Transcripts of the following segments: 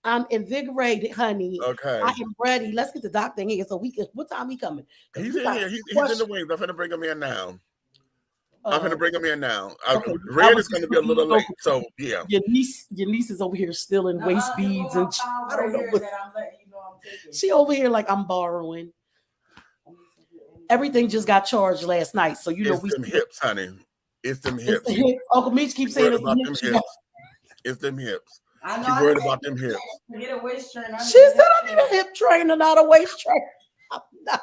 I'm invigorated, honey. I Okay. am ready. Let's get the doctor in here so we can. What time he coming? Because He's we in got here. He's in the question. wings. I'm gonna bring him in now. I'm Uh, gonna bring him in now. okay, I Red was is just gonna be a little late, so yeah. your niece is over here stealing waist beads and I don't know what. She over here like I'm borrowing. Everything just got charged last night, so you know It's we. them hips, honey. It's them It's the hips. hip. Uncle Meach She keeps saying worried it's the about hip. them She got. hips. It's them hips. I know She I worried need about them hips. to get a waist trainer. She said I need a hip trainer, not a waist trainer. I'm not.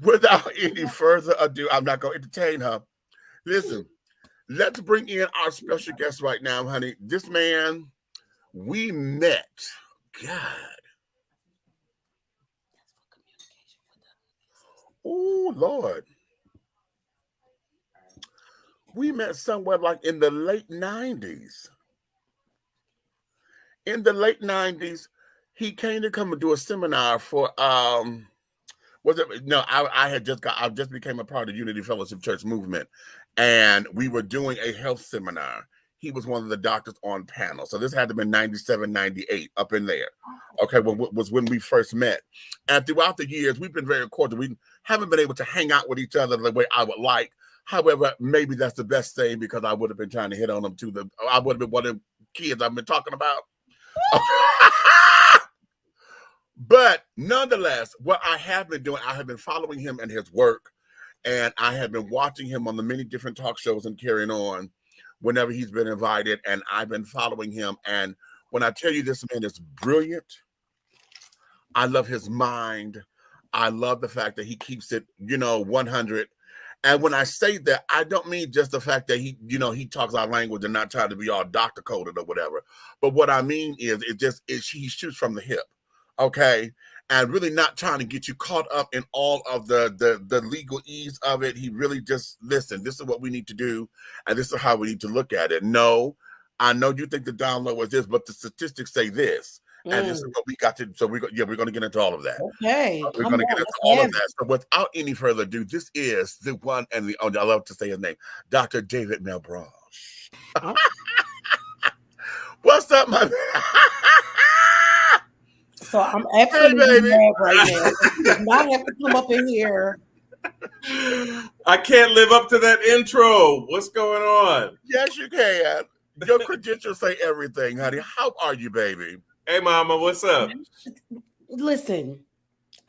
Without any further ado, I'm not gonna entertain her. Listen, let's bring in our special guest right now, honey. This man we met. God. Oh Lord. We met somewhere like in the late 90s. In the late 90s, he came to come and do a seminar for was it no, I just became a part of the Unity Fellowship Church movement, and we were doing a health seminar. He was one of the doctors on panel. So this had to be 97, 98, up in there. Okay, was when we first met. And throughout the years, we've been very cordial. We haven't been able to hang out with each other the way I would like. However, maybe that's the best thing because I would have been trying to hit on them too. I would have been one of them kids I've been talking about. But nonetheless, what I have been doing, I have been following him and his work, and I have been watching him on the many different talk shows and carrying on whenever he's been invited, and I've been following him. And when I tell you this man is brilliant, I love his mind. I love the fact that he keeps it, 100. And when I say that, I don't mean just the fact that he talks our language and not trying to be all doctor coded or whatever. But what I mean is, he shoots from the hip, okay, and really not trying to get you caught up in all of the legalese of it. He really just listen. This is what we need to do, and this is how we need to look at it. No, I know you think the download was this, but the statistics say this. And this is what we got to. So we're going to get into all of that. Okay, We're going to get into all of that. So without any further ado, this is the one and the only. I love to say his name, Dr. David Malebranche. Oh. What's up, my man? So I'm absolutely mad right now. He does not have to come up in here. I can't live up to that intro. What's going on? Yes, you can. Your credentials say everything, honey. How are you, baby? Hey, mama, what's up? Listen,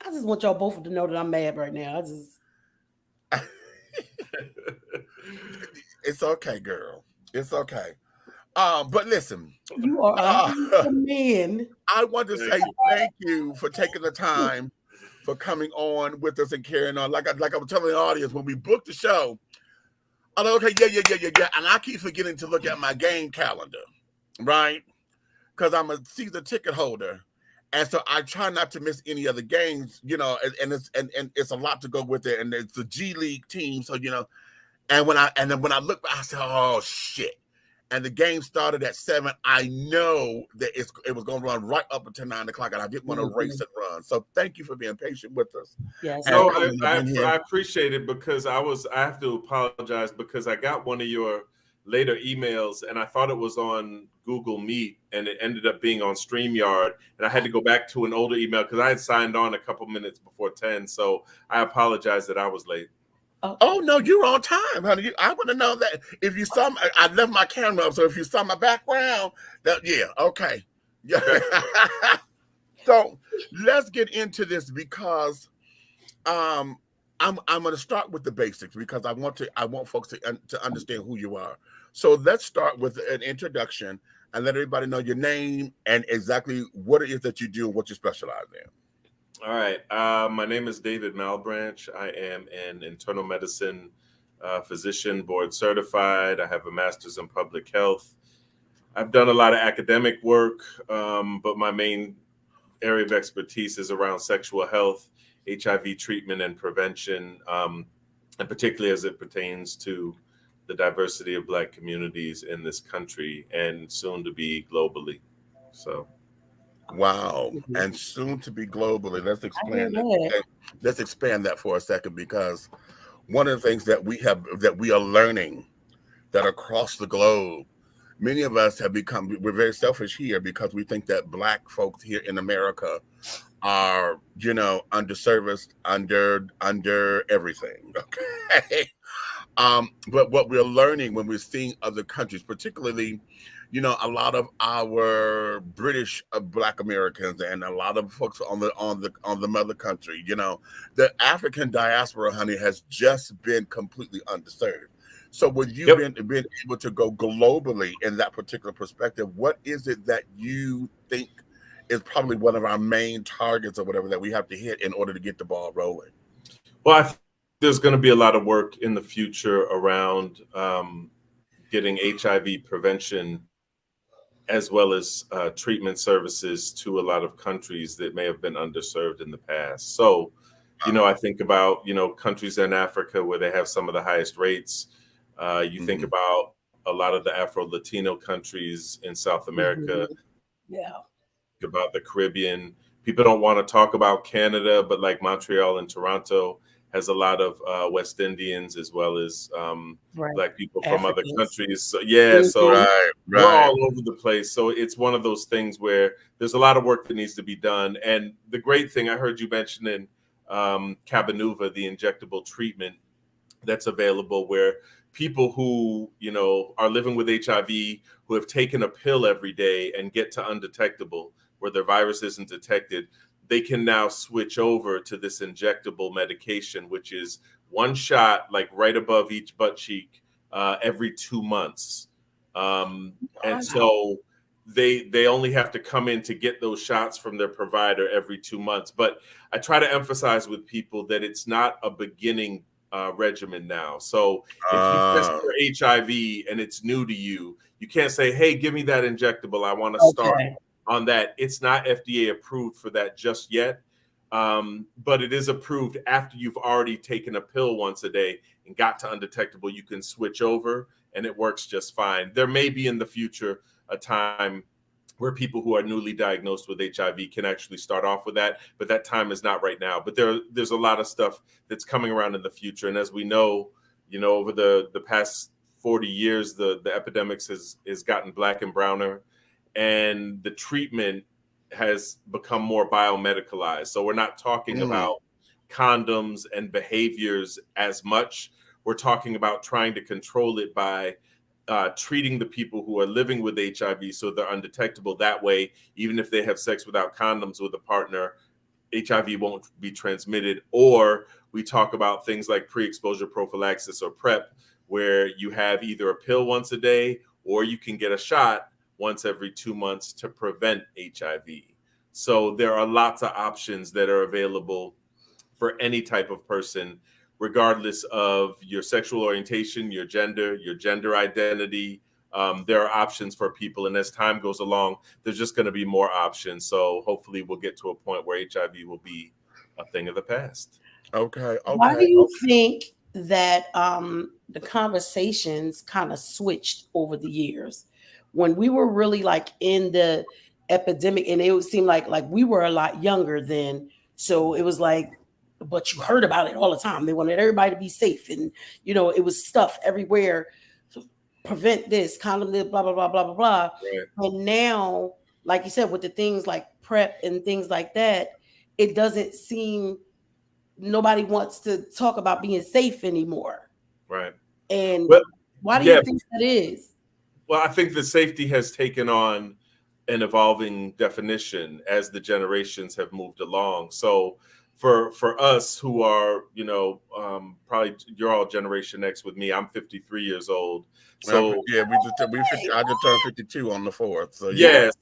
I just want y'all both to know that I'm mad right now. It's okay, girl. It's okay. But listen, you are a man. I want to say thank you for taking the time for coming on with us and carrying on. Like I was telling the audience when we booked the show, I'm like, okay, yeah. And I keep forgetting to look at my game calendar, right? Because I'm a season ticket holder. And so I try not to miss any other games, and it's a lot to go with it. And it's the G League team. So, and then when I look, I said, oh shit. And the game started at 7. I know that it was going to run right up until 9 o'clock, and I didn't want to race and run. So thank you for being patient with us. Yes. No, I appreciate it because I have to apologize because I got one of your later emails and I thought it was on Google Meet and it ended up being on StreamYard, and I had to go back to an older email because I had signed on a couple minutes before 10. So I apologize that I was late. Oh no, you're on time, honey. I would have known that if you saw. I left my camera up, so if you saw my background, okay, yeah. So let's get into this because I'm going to start with the basics because I want folks to understand who you are. So let's start with an introduction and let everybody know your name and exactly what it is that you do and what you specialize in. All right. My name is David Malebranche. I am an internal medicine physician, board certified. I have a master's in public health. I've done a lot of academic work, but my main area of expertise is around sexual health, HIV treatment and prevention, and particularly as it pertains to the diversity of Black communities in this country and soon to be globally. So. Wow. And soon to be globally. Let's expand that for a second, because one of the things that we are learning that across the globe, many of us have become, we're very selfish here because we think that Black folks here in America are, underserviced, under everything. Okay. But what we're learning when we're seeing other countries, particularly, a lot of our British Black Americans and a lot of folks on the mother country, the African diaspora, honey, has just been completely underserved. So with you being able to go globally in that particular perspective, what is it that you think is probably one of our main targets or whatever that we have to hit in order to get the ball rolling? Well, I think there's going to be a lot of work in the future around getting HIV prevention as well as treatment services to a lot of countries that may have been underserved in the past. So, I think about, countries in Africa where they have some of the highest rates. You think about a lot of the Afro-Latino countries in South America. Yeah. About the Caribbean. People don't want to talk about Canada, but like Montreal and Toronto has a lot of West Indians as well as Black people from other countries. So, so we're all over the place. So it's one of those things where there's a lot of work that needs to be done. And the great thing I heard you mentioning Cabenuva, the injectable treatment that's available, where people who are living with HIV, who have taken a pill every day and get to undetectable, where their virus isn't detected, they can now switch over to this injectable medication, which is one shot, like right above each butt cheek, every 2 months. And so they only have to come in to get those shots from their provider every 2 months. But I try to emphasize with people that it's not a beginning regimen now. So if you test for HIV and it's new to you, you can't say, hey, give me that injectable. I want to start on that. It's not FDA approved for that just yet. But it is approved after you've already taken a pill once a day and got to undetectable. You can switch over and it works just fine. There may be in the future a time where people who are newly diagnosed with HIV can actually start off with that, but that time is not right now. But there's a lot of stuff that's coming around in the future. And as we know, over the past 40 years, the epidemics has gotten black and browner, and the treatment has become more biomedicalized. So we're not talking about condoms and behaviors as much. We're talking about trying to control it by treating the people who are living with HIV so they're undetectable. That way, even if they have sex without condoms with a partner, HIV won't be transmitted. Or we talk about things like pre-exposure prophylaxis or PrEP, where you have either a pill once a day or you can get a shot once every 2 months to prevent HIV. So there are lots of options that are available for any type of person, regardless of your sexual orientation, your gender identity. There are options for people. And as time goes along, there's just going to be more options. So hopefully we'll get to a point where HIV will be a thing of the past. Okay. Why do you think that the conversations kind of switched over the years? When we were really like in the epidemic, and it would seem like we were a lot younger then. So it was like, but you heard about it all the time. They wanted everybody to be safe. And, it was stuff everywhere. Prevent this, condom this, blah, blah, blah, blah, blah, blah. Right. And now, like you said, with the things like PrEP and things like that, it doesn't seem nobody wants to talk about being safe anymore. Right. And why do you think that is? Well, I think the safety has taken on an evolving definition as the generations have moved along. So for us who are, probably you're all Generation X with me. I'm 53 years old. So I just turned 52 on the 4th.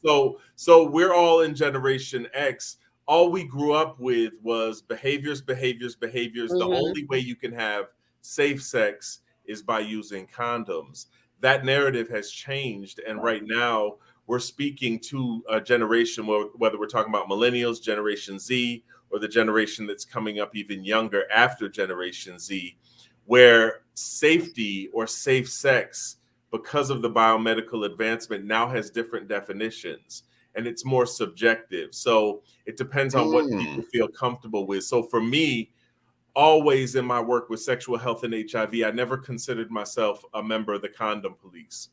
So so we're all in Generation X. All we grew up with was behaviors. The only way you can have safe sex is by using condoms. That narrative has changed. And right now we're speaking to a generation, whether we're talking about millennials, Generation Z, or the generation that's coming up even younger after Generation Z, where safety or safe sex, because of the biomedical advancement, now has different definitions. And it's more subjective. So it depends on what people feel comfortable with. So for me, always in my work with sexual health and HIV, I never considered myself a member of the condom police.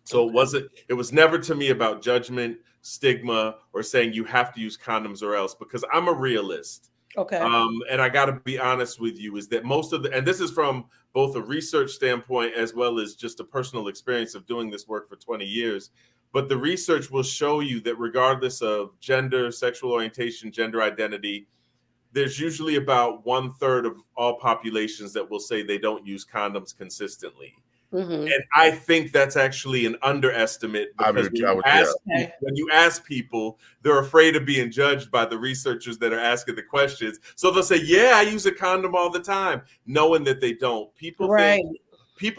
So it was never to me about judgment, stigma, or saying you have to use condoms or else, because I'm a realist. Okay. And I got to be honest with you, is that most of and this is from both a research standpoint as well as just a personal experience of doing this work for 20 years. But the research will show you that regardless of gender, sexual orientation, gender identity, there's usually about 1/3 of all populations that will say they don't use condoms consistently. Mm-hmm. And I think that's actually an underestimate, because when you ask people, they're afraid of being judged by the researchers that are asking the questions. So they'll say, yeah, I use a condom all the time, knowing that they don't. People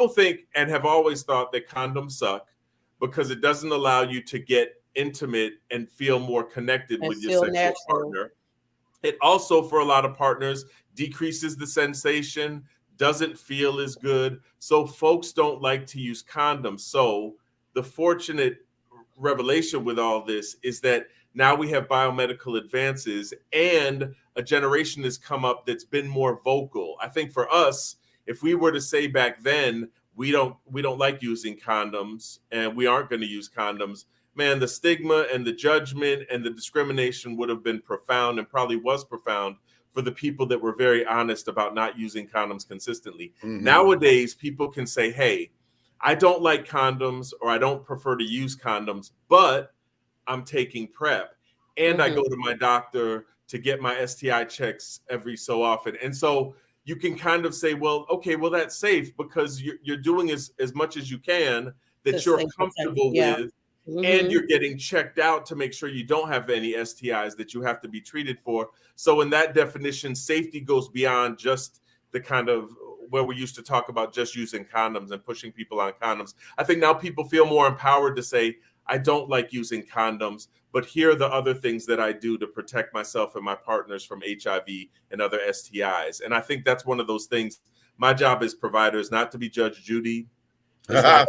think and have always thought that condoms suck because it doesn't allow you to get intimate and feel more connected with your sexual partner. It also, for a lot of partners, decreases the sensation, doesn't feel as good. So folks don't like to use condoms. So the fortunate revelation with all this is that now we have biomedical advances and a generation has come up that's been more vocal. I think for us, if we were to say back then, we don't like using condoms and we aren't going to use condoms, man, the stigma and the judgment and the discrimination would have been profound, and probably was profound, for the people that were very honest about not using condoms consistently. Mm-hmm. Nowadays, people can say, hey, I don't like condoms, or I don't prefer to use condoms, but I'm taking PrEP. And I go to my doctor to get my STI checks every so often. And so you can kind of say, well, okay, well, that's safe because you're doing as much as you can that you're comfortable with. And you're getting checked out to make sure you don't have any STIs that you have to be treated for. So in that definition, safety goes beyond just the kind of where we used to talk about just using condoms and pushing people on condoms. I think now people feel more empowered to say, I don't like using condoms, but here are the other things that I do to protect myself and my partners from HIV and other STIs. And I think that's one of those things. My job as provider is not to be Judge Judy. It's not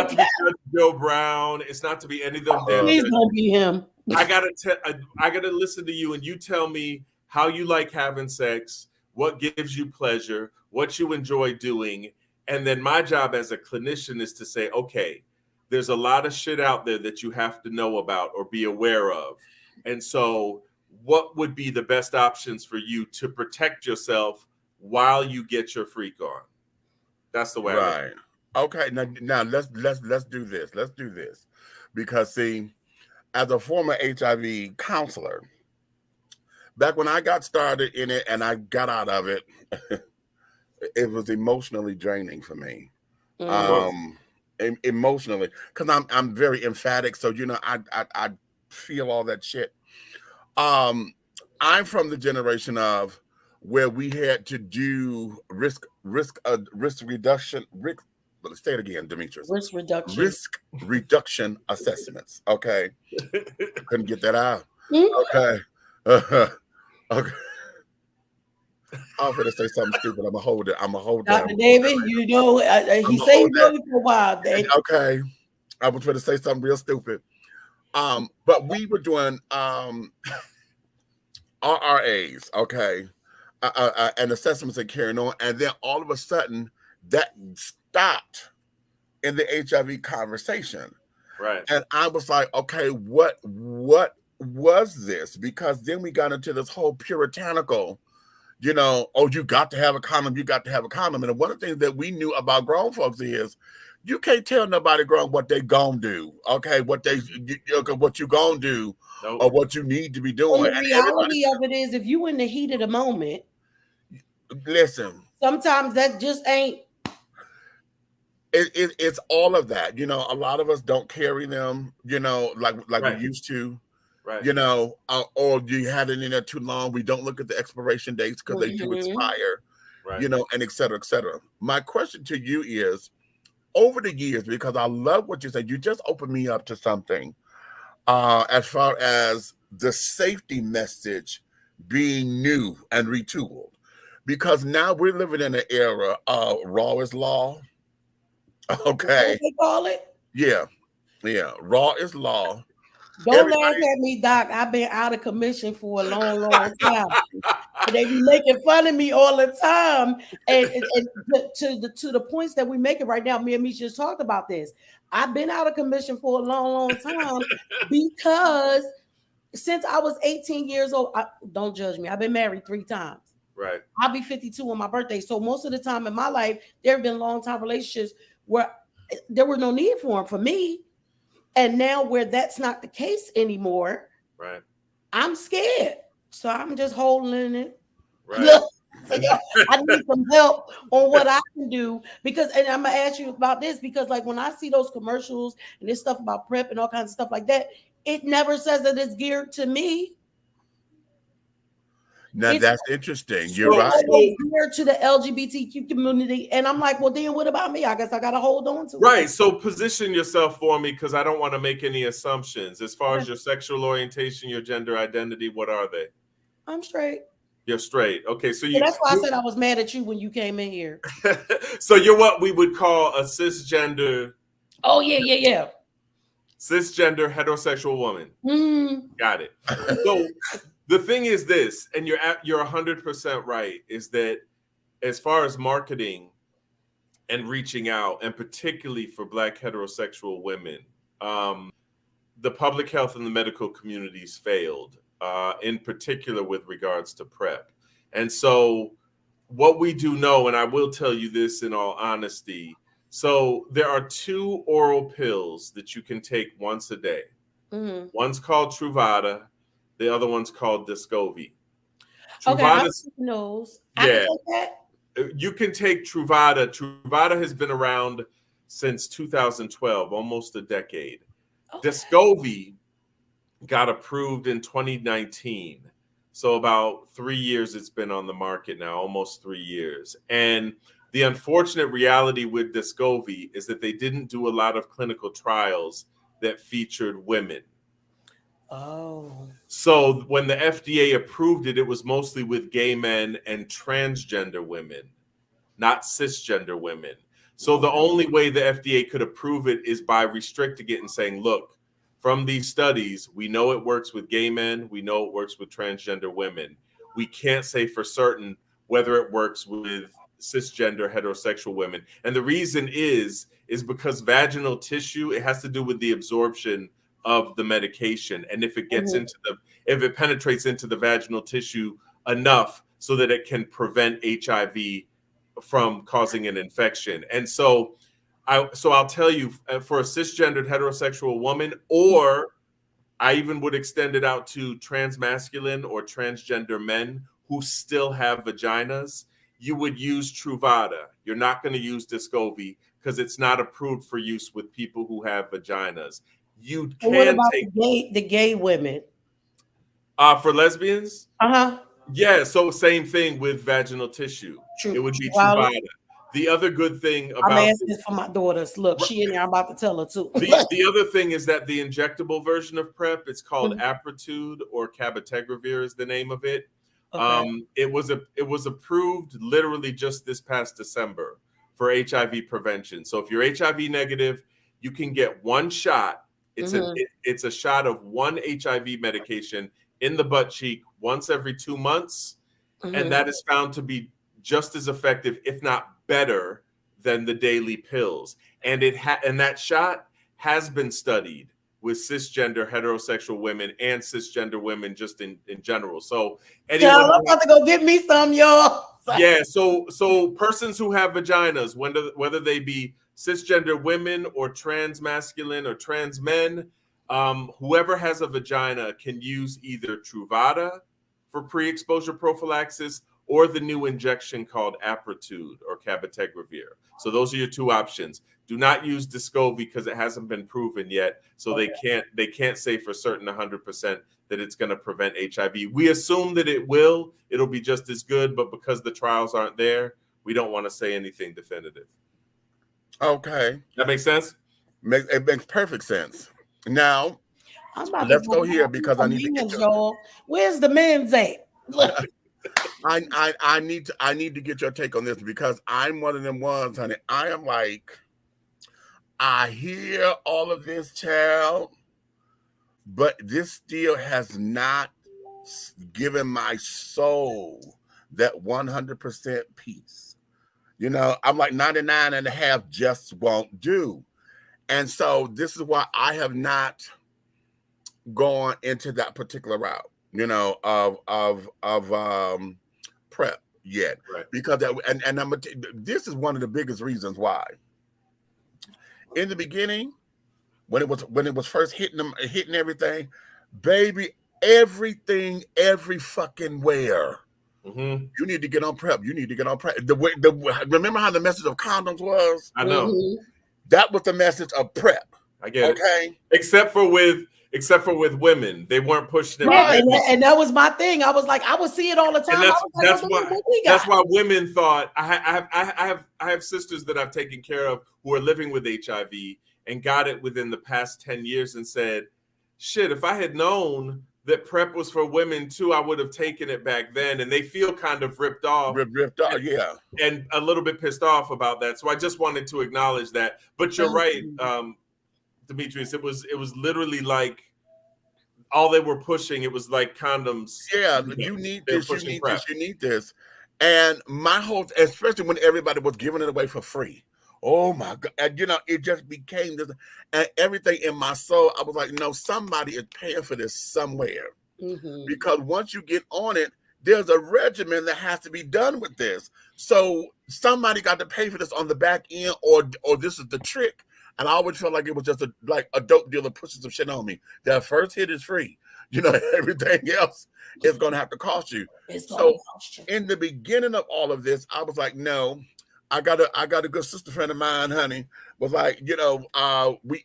to be Judge Joe Brown. It's not to be any of them. Please don't be him. I gotta listen to you, and you tell me how you like having sex, what gives you pleasure, what you enjoy doing, and then my job as a clinician is to say, okay, there's a lot of shit out there that you have to know about or be aware of, and so what would be the best options for you to protect yourself while you get your freak on? That's the way. Right. Okay, now let's do this. Let's do this. Because see, as a former HIV counselor, back when I got started in it and I got out of it, it was emotionally draining for me. Emotionally, because I'm very emphatic, so I feel all that shit. I'm from the generation of where we had to do risk reduction. Let's say it again, Demetrius. Risk reduction assessments. Okay. Couldn't get that out. Okay. Okay. I'm going to say something stupid. I'm going to hold it. Dr. David, he said he know it for a while, Dave. Okay. I was going to say something real stupid. But we were doing RRAs, okay, and assessments and carrying on. And then all of a sudden, that stopped in the HIV conversation. Right. And I was like, okay, what was this? Because then we got into this whole puritanical, you got to have a condom, you got to have a condom. And one of the things that we knew about grown folks is you can't tell nobody grown what they gonna do, okay? What you gonna do, nope. Or what you need to be doing. Well, the reality of it is, if you in the heat of the moment, listen. Sometimes that just ain't. It's all of that. A lot of us don't carry them, like right. we used to. Right. Or you had it in there too long. We don't look at the expiration dates because they do expire. Right. And et cetera, et cetera. My question to you is, over the years, because I love what you said, you just opened me up to something as far as the safety message being new and retooled. Because now we're living in an era of raw is law. Okay. What they call it? Yeah. Raw is law. Don't laugh at me, Doc. I've been out of commission for a long, long time. They be making fun of me all the time. And to the points that we making right now, me and Meach just talked about this. I've been out of commission for a long, long time because since I was 18 years old, don't judge me. I've been married 3 times. Right. I'll be 52 on my birthday. So most of the time in my life, there have been long time relationships where there was no need for them for me. And now where that's not the case anymore, Right. I'm scared. So I'm just holding it. Right. So, I need some help on what I can do because, and I'm gonna ask you about this because, like, when I see those commercials and this stuff about PrEP and all kinds of stuff like that, it never says that it's geared to me. Now It's that's interesting. You're right. geared to the LGBTQ community, and I'm like, well, then what about me? I guess I gotta hold on to it. Right. So position yourself for me because I don't want to make any assumptions as far as your sexual orientation, your gender identity. What are they? I'm straight. You're straight. Okay, so that's why I said I was mad at you when you came in here. So you're what we would call a cisgender. Oh yeah. Cisgender heterosexual woman. Got it. So the thing is this, and you're 100% right, is that as far as marketing and reaching out, and particularly for Black heterosexual women, the public health and the medical communities failed. In particular with regards to PrEP. And so what we do know, and I will tell you this in all honesty, so there are 2 oral pills that you can take once a day. One's called Truvada, the other one's called Descovy. Truvada's, okay, you can take Truvada. Truvada has been around since 2012, almost a decade. Okay. Descovy got approved in 2019. So about 3 years it's been on the market now, almost 3 years. And the unfortunate reality with Descovy is that they didn't do a lot of clinical trials that featured women. Oh. So when the FDA approved it, it was mostly with gay men and transgender women, not cisgender women. So the only way the FDA could approve it is by restricting it and saying, look, from these studies, we know it works with gay men. We know it works with transgender women. We can't say for certain whether it works with cisgender heterosexual women. And the reason is because vaginal tissue, it has to do with the absorption of the medication. And if it gets if it penetrates into the vaginal tissue enough so that it can prevent HIV from causing an infection. And so I'll tell you, for a cisgendered heterosexual woman, or I even would extend it out to transmasculine or transgender men who still have vaginas, you would use Truvada. You're not going to use Descovy because it's not approved for use with people who have vaginas. You can what about take the gay women? For lesbians? Yeah, so same thing with vaginal tissue. It would be Truvada. The other good thing about I'm asking for my daughters. Look, she in there. I'm about to tell her too. The other thing is that the injectable version of PrEP, it's called Apretude, or cabotegravir is the name of it. Okay. It was approved literally just this past December for HIV prevention. So if you're HIV negative, you can get one shot. It's a shot of one HIV medication in the butt cheek once every 2 months, and that is found to be just as effective, if not better, than the daily pills. And and that shot has been studied with cisgender heterosexual women and cisgender women just in general. So anyone, I'm about to go get me some, y'all. Yeah, so persons who have vaginas, whether they be cisgender women or transmasculine or trans men, whoever has a vagina can use either Truvada for pre-exposure prophylaxis or the new injection called Apretude or cabotegravir. So those are your 2 options. Do not use Descovy because it hasn't been proven yet. So they can't say for certain 100% that it's going to prevent HIV. We assume that it'll be just as good, but because the trials aren't there, we don't want to say anything definitive. Okay. That makes sense? It makes perfect sense. Now, let's go here because I need to get y'all. Where's the men's at? I need to get your take on this because I'm one of them ones, honey. I am like, I hear all of this, child, but this still has not given my soul that 100% peace. You know, I'm like 99 and a half just won't do. And so this is why I have not gone into that particular route, of prep yet, Right. because this is one of the biggest reasons why. In the beginning, when it was first hitting everything, baby, everything, every fucking where. Mm-hmm. You need to get on prep. You need to get on prep. Remember how the message of condoms was? I know. Mm-hmm. That was the message of prep. I get it. Okay. Except for with women, they weren't pushing it. Yeah, and that was my thing. I was like, I would see it all the time. And I was like, what we got? that's why women thought I have sisters that I've taken care of who are living with HIV and got it within the past 10 years and said, shit, if I had known that PrEP was for women too, I would have taken it back then. And they feel kind of ripped off, Yeah, and a little bit pissed off about that. So I just wanted to acknowledge that. But you're right, Demetrius. It was literally like all they were pushing. It was like condoms. Yeah, you need this, you need this, you need this. And my whole, especially when everybody was giving it away for free. Oh my God. And it just became this, and everything in my soul, I was like, no, somebody is paying for this somewhere. Mm-hmm. Because once you get on it, there's a regimen that has to be done with this. So somebody got to pay for this on the back end, or this is the trick. And I always felt like it was just like a dope dealer pushing some shit on me. That first hit is free. Everything else is going to have to cost you. In the beginning of all of this, I was like, no, I got a good sister friend of mine, honey, was like, we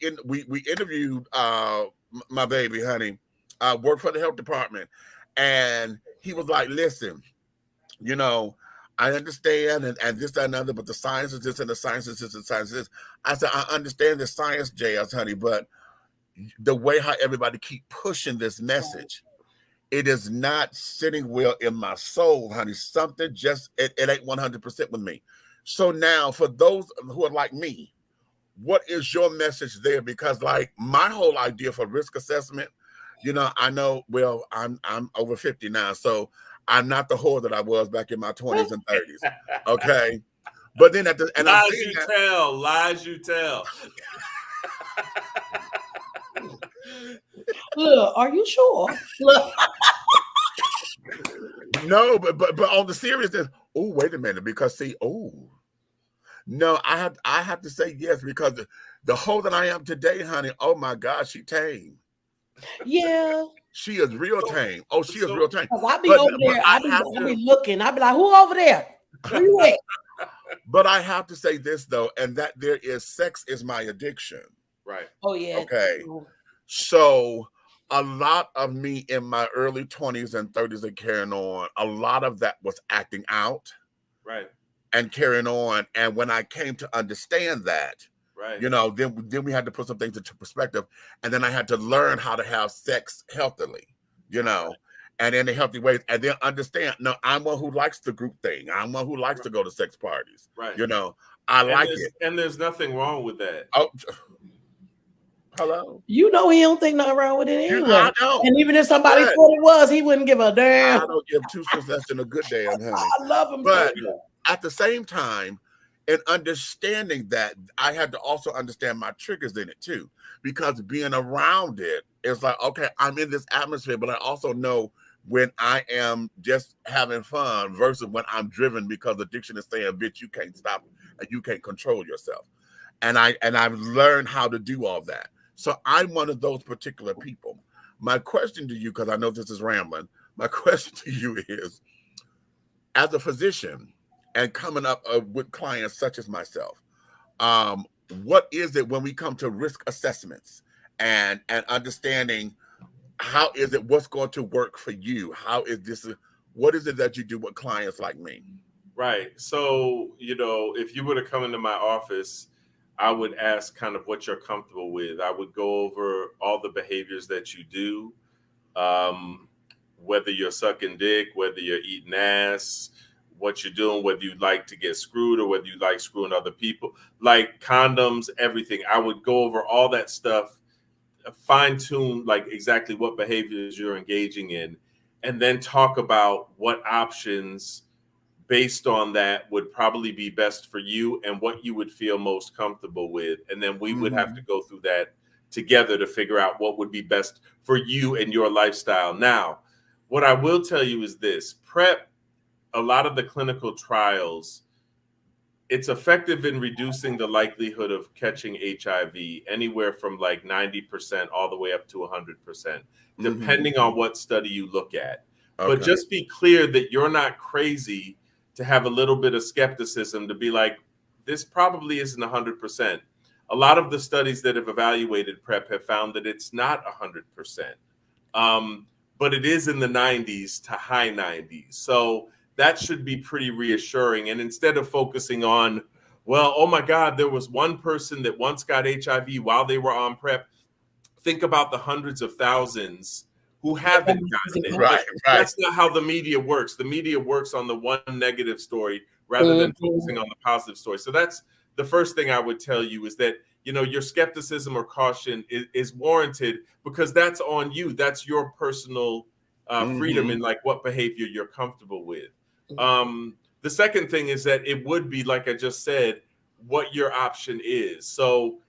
interviewed my baby, honey, worked for the health department. And he was like, listen, I understand and this, that, and other, but the science is this and the science is this and the science is this. I said, I understand the science, JS, honey, but the way how everybody keep pushing this message, it is not sitting well in my soul, honey. Something just, it ain't 100% with me. So now for those who are like me, what is your message there? Because like my whole idea for risk assessment, I know, well, I'm over 50 now, so I'm not the whore that I was back in my 20s and 30s. Okay. But then lies you tell. Look, are you sure? No, but on the seriousness, oh, wait a minute, because see, no, I have to say yes, because the hoe that I am today, honey, oh my God, she tame. Yeah. She is real tame. Oh, she is real tame. I be over there. I be looking. I be like, who over there? Where you at? But I have to say this though, and that sex is my addiction. Right. Oh yeah. Okay. So a lot of me in my early 20s and 30s and carrying on, a lot of that was acting out. Right. And carrying on. And when I came to understand that, right, then we had to put some things into perspective. And then I had to learn how to have sex healthily, and in a healthy way. And then understand, no, I'm one who likes the group thing. I'm one who likes to go to sex parties. Right. I like it. And there's nothing wrong with that. Oh, hello. He don't think nothing wrong with it anyway. I don't. And even if somebody thought it was, he wouldn't give a damn. I don't give two cents less than a good damn, honey. I love him. But at the same time, in understanding that, I had to also understand my triggers in it too, because being around it is like, okay, I'm in this atmosphere, but I also know when I am just having fun versus when I'm driven because addiction is saying, bitch, you can't stop and you can't control yourself. And I've learned how to do all that. So I'm one of those particular people. My question to you, because I know this is rambling, my question to you is, as a physician and coming up with clients such as myself, what is it when we come to risk assessments and understanding how is it, what's going to work for you? How is this, what is it that you do with clients like me? Right. So, if you were to come into my office, I would ask kind of what you're comfortable with. I would go over all the behaviors that you do, whether you're sucking dick, whether you're eating ass, what you're doing, whether you like to get screwed or whether you like screwing other people, like condoms, everything. I would go over all that stuff, fine tune like exactly what behaviors you're engaging in, and then talk about what options based on that would probably be best for you and what you would feel most comfortable with. And then we would have to go through that together to figure out what would be best for you and your lifestyle. Now, what I will tell you is this: PrEP, a lot of the clinical trials, it's effective in reducing the likelihood of catching HIV anywhere from like 90% all the way up to 100%, depending on what study you look at. But just be clear that you're not crazy to have a little bit of skepticism to be like, this probably isn't 100%. A lot of the studies that have evaluated PrEP have found that it's not 100%, but it is in the 90s to high 90s. So that should be pretty reassuring. And instead of focusing on, well, oh my God, there was one person that once got HIV while they were on PrEP, think about the hundreds of thousands who haven't gotten it. Right. That's not how the media works. The media works on the one negative story rather than focusing on the positive story. So that's the first thing I would tell you, is that, you know, your skepticism or caution is warranted, because that's on you. That's your personal freedom in like what behavior you're comfortable with. The second thing is that it would be, like I just said, what your option is. So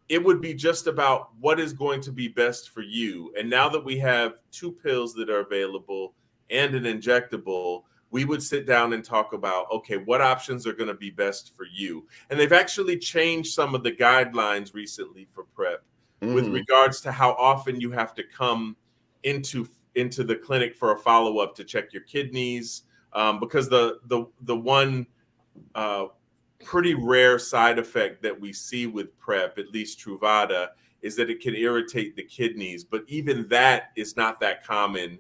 it would be just about what is going to be best for you. And now that we have 2 pills that are available and an injectable, we would sit down and talk about, okay, what options are going to be best for you? And they've actually changed some of the guidelines recently for PrEP with regards to how often you have to come into the clinic for a follow-up to check your kidneys, because the one pretty rare side effect that we see with PrEP, at least Truvada, is that it can irritate the kidneys. But even that is not that common.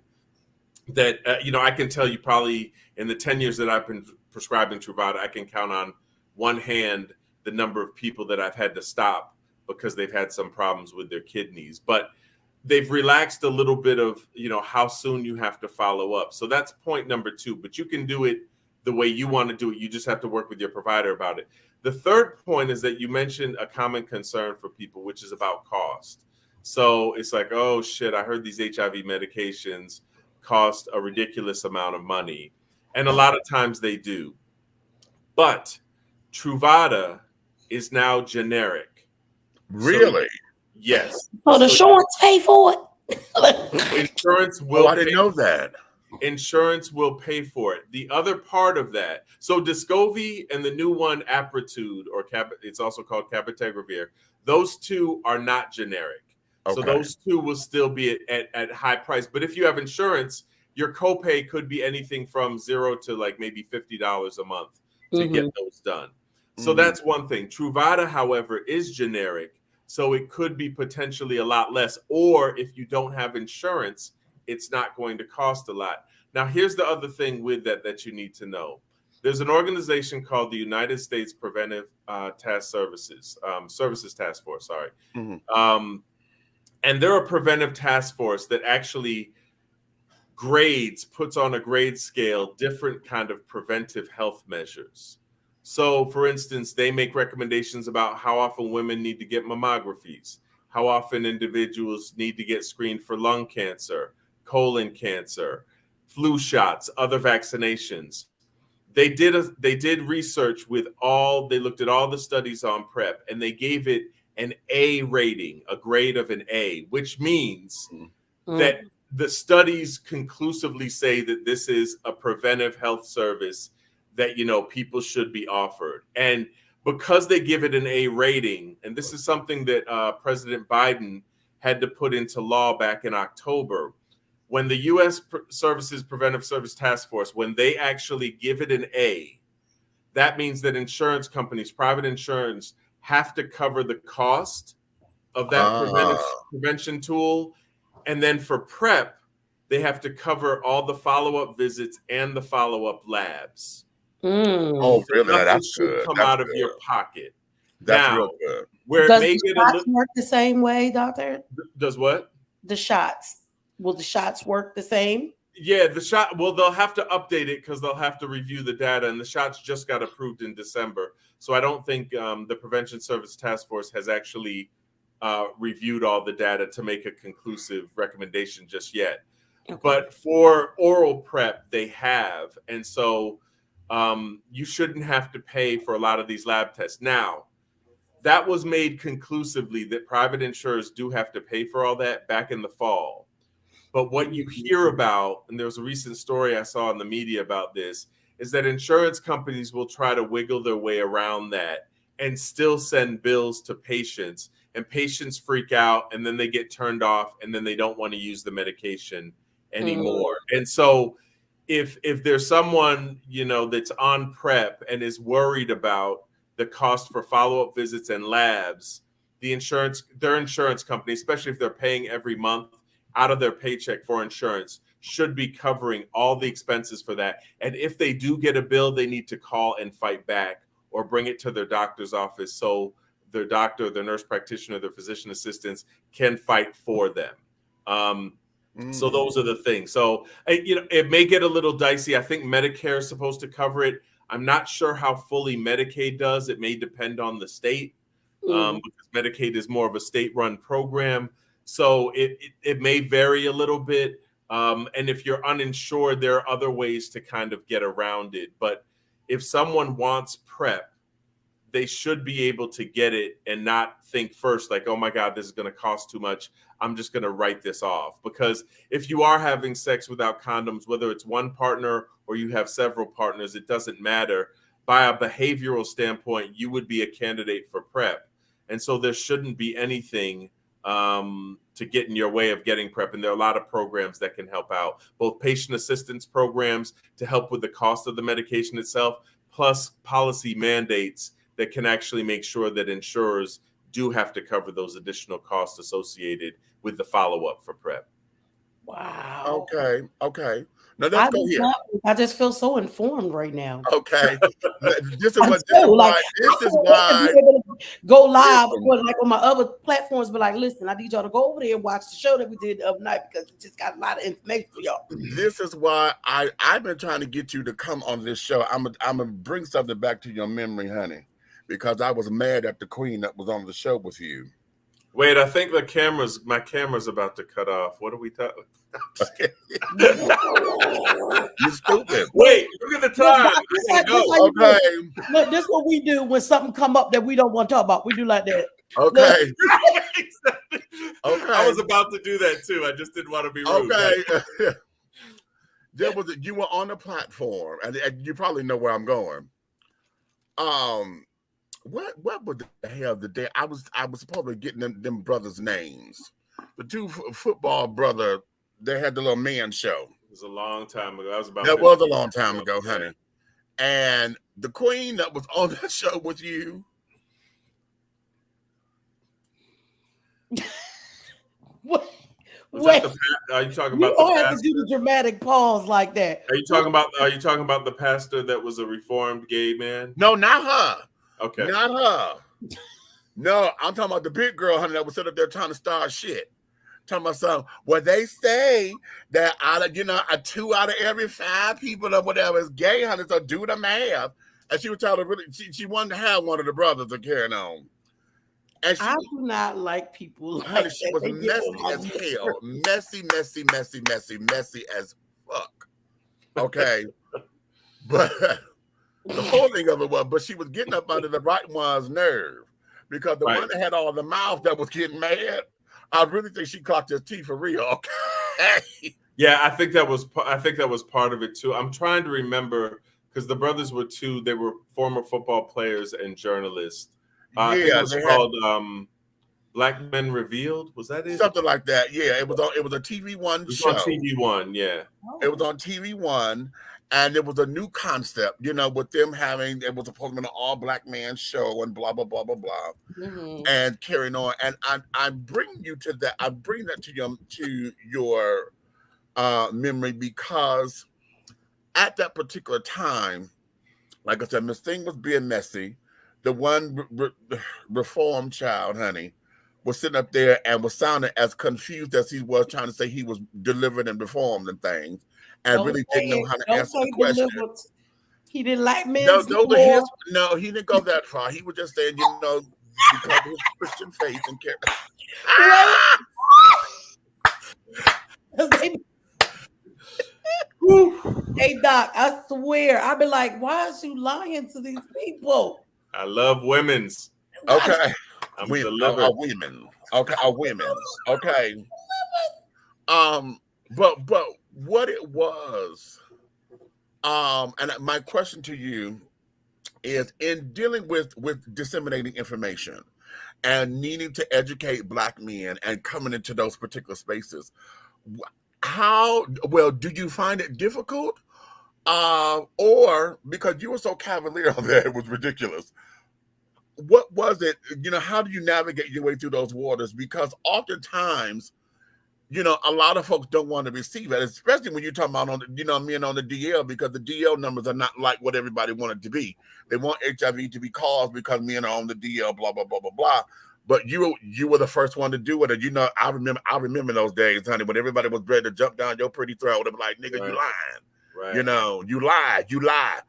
That, I can tell you, probably in the 10 years that I've been prescribing Truvada, I can count on one hand the number of people that I've had to stop because they've had some problems with their kidneys. But they've relaxed a little bit of, how soon you have to follow up. So that's point number 2. But you can do it the way you want to do it. You just have to work with your provider about it. The third point is that you mentioned a common concern for people, which is about cost. So it's like, oh shit, I heard these HIV medications cost a ridiculous amount of money. And a lot of times they do. But Truvada is now generic. Really? So, yes. So the insurance pay for it? Insurance will I didn't know that. Insurance will pay for it. The other part of that, so Descovy and the new one, Apretude, or it's also called cabotegravir, those 2 are not generic. Okay. So those 2 will still be at high price. But if you have insurance, your copay could be anything from $0 to like maybe $50 a month to get those done. So that's one thing. Truvada, however, is generic. So it could be potentially a lot less. Or if you don't have insurance, it's not going to cost a lot. Now, here's the other thing with that you need to know. There's an organization called the United States Preventive Services Task Force. Sorry. And they're a preventive task force that actually puts on a grade scale different kind of preventive health measures. So, for instance, they make recommendations about how often women need to get mammographies, how often individuals need to get screened for lung cancer, colon cancer, flu shots, other vaccinations. They did research they looked at all the studies on PrEP, and they gave it an A rating, a grade of an A, which means that the studies conclusively say that this is a preventive health service that, people should be offered. And because they give it an A rating, and this is something that President Biden had to put into law back in October, when the U.S. Services Preventive Service Task Force, when they actually give it an A, that means that insurance companies, private insurance, have to cover the cost of that prevention tool. And then for PrEP, they have to cover all the follow-up visits and the follow-up labs. Oh, really? That's good. Come out of your pocket. That's real good. Where does it may the get shots work the same way, doctor? Does what? The shots. Will the shots work the same? Yeah, the shot. Well, they'll have to update it because they'll have to review the data, and the shots just got approved in December. So I don't think the Prevention Service Task Force has actually reviewed all the data to make a conclusive recommendation just yet. Okay. But for oral PrEP, they have, and so you shouldn't have to pay for a lot of these lab tests. Now, that was made conclusively that private insurers do have to pay for all that back in the fall. But what you hear about, and there was a recent story I saw in the media about this, is that insurance companies will try to wiggle their way around that and still send bills to patients, and patients freak out, and then they get turned off, and then they don't want to use the medication anymore. And so if there's someone, you know, that's on PrEP and is worried about the cost for follow-up visits and labs, their insurance company, especially if they're paying every month out of their paycheck for insurance, should be covering all the expenses for that. And if they do get a bill, they need to call and fight back or bring it to their doctor's office so their doctor, their nurse practitioner, their physician assistants can fight for them. So those are the things. So, you know, it may get a little dicey. I think Medicare is supposed to cover it. I'm not sure how fully Medicaid does. It may depend on the state, because Medicaid is more of a state-run program. So it may vary a little bit. And if you're uninsured, there are other ways to kind of get around it. But if someone wants PrEP, they should be able to get it and not think first like, oh my God, this is going to cost too much. I'm just going to write this off. Because if you are having sex without condoms, whether it's one partner or you have several partners, it doesn't matter. By a behavioral standpoint, you would be a candidate for PrEP. And so there shouldn't be anything to get in your way of getting PrEP. And there are a lot of programs that can help out, both patient assistance programs to help with the cost of the medication itself, plus policy mandates that can actually make sure that insurers do have to cover those additional costs associated with the follow-up for PrEP. Wow. Okay. Now let's go here. I just feel so informed right now. Okay. This is why go live like on my other platforms, but like, listen, I need y'all to go over there and watch the show that we did the other night because it just got a lot of information for y'all. This is why I've been trying to get you to come on this show. I'm gonna bring something back to your memory, honey, because I was mad at the queen that was on the show with you. Wait, I think my camera's about to cut off. What are we talking? You stupid. Wait, look at the time. Okay. Look, this is what we do when something come up that we don't want to talk about. We do like that. Okay. Okay. I was about to do that too. I just didn't want to be rude. Okay. You were on the platform, and you probably know where I'm going. What was the hell the day I was supposed to be getting them brothers' names? The two football brother, they had the little man show. It was a long time ago. That was a long time ago, honey. And the queen that was on that show with you. What? Wait, are you talking about? You don't have to do the dramatic pause like that. Are you talking about the pastor that was a reformed gay man? No, not her. Okay. Not her. No, I'm talking about the big girl, honey, that was sitting up there trying to start shit. Talking about something. Well, they say that out of, 2 out of every 5 people or whatever is gay, honey, so do the math. And she was trying to really, she wanted to have one of the brothers to carry on. And I do not like people like honey, that. she was messy as hell. Messy as fuck. Okay. But the whole thing of it was, but she was getting up under the right one's nerve because the one that had all the mouth that was getting mad, I really think she caught his teeth for real. Okay. Yeah, I think that was part of it too. I'm trying to remember because the brothers were they were former football players and journalists. I think it was called Black Men Revealed. Was that it? Something like that. Yeah, it was a TV One show. On TV One, yeah. It was on TV One. And it was a new concept, with them having, it was supposed to be an all-black man show and blah, blah, blah, blah, blah, and carrying on. And I bring you to that. I bring that to your memory because at that particular time, like I said, Miss Thing was being messy. The one reformed child, honey, was sitting up there and was sounding as confused as he was trying to say he was delivered and reformed and things. And really didn't know how to answer the question. He didn't like men. No, he didn't go that far. He was just saying, because of his Christian faith and character. Hey, Doc, I swear, I be like, why is you lying to these people? I love women's. Okay. I'm We delivered. are women. Okay, are women's. Okay. But what it was, and my question to you is, in dealing with disseminating information and needing to educate Black men and coming into those particular spaces, how well do you find it difficult? Or because you were so cavalier on that, it was ridiculous. What was it? How do you navigate your way through those waters? Because oftentimes, a lot of folks don't want to receive it, especially when you're talking about men on the DL, because the DL numbers are not like what everybody wanted to be. They want HIV to be caused because men are on the DL, blah blah blah blah blah. But you were the first one to do it, and I remember those days, honey, when everybody was ready to jump down your pretty throat and be like, "Nigga, you lying." Right. You lie.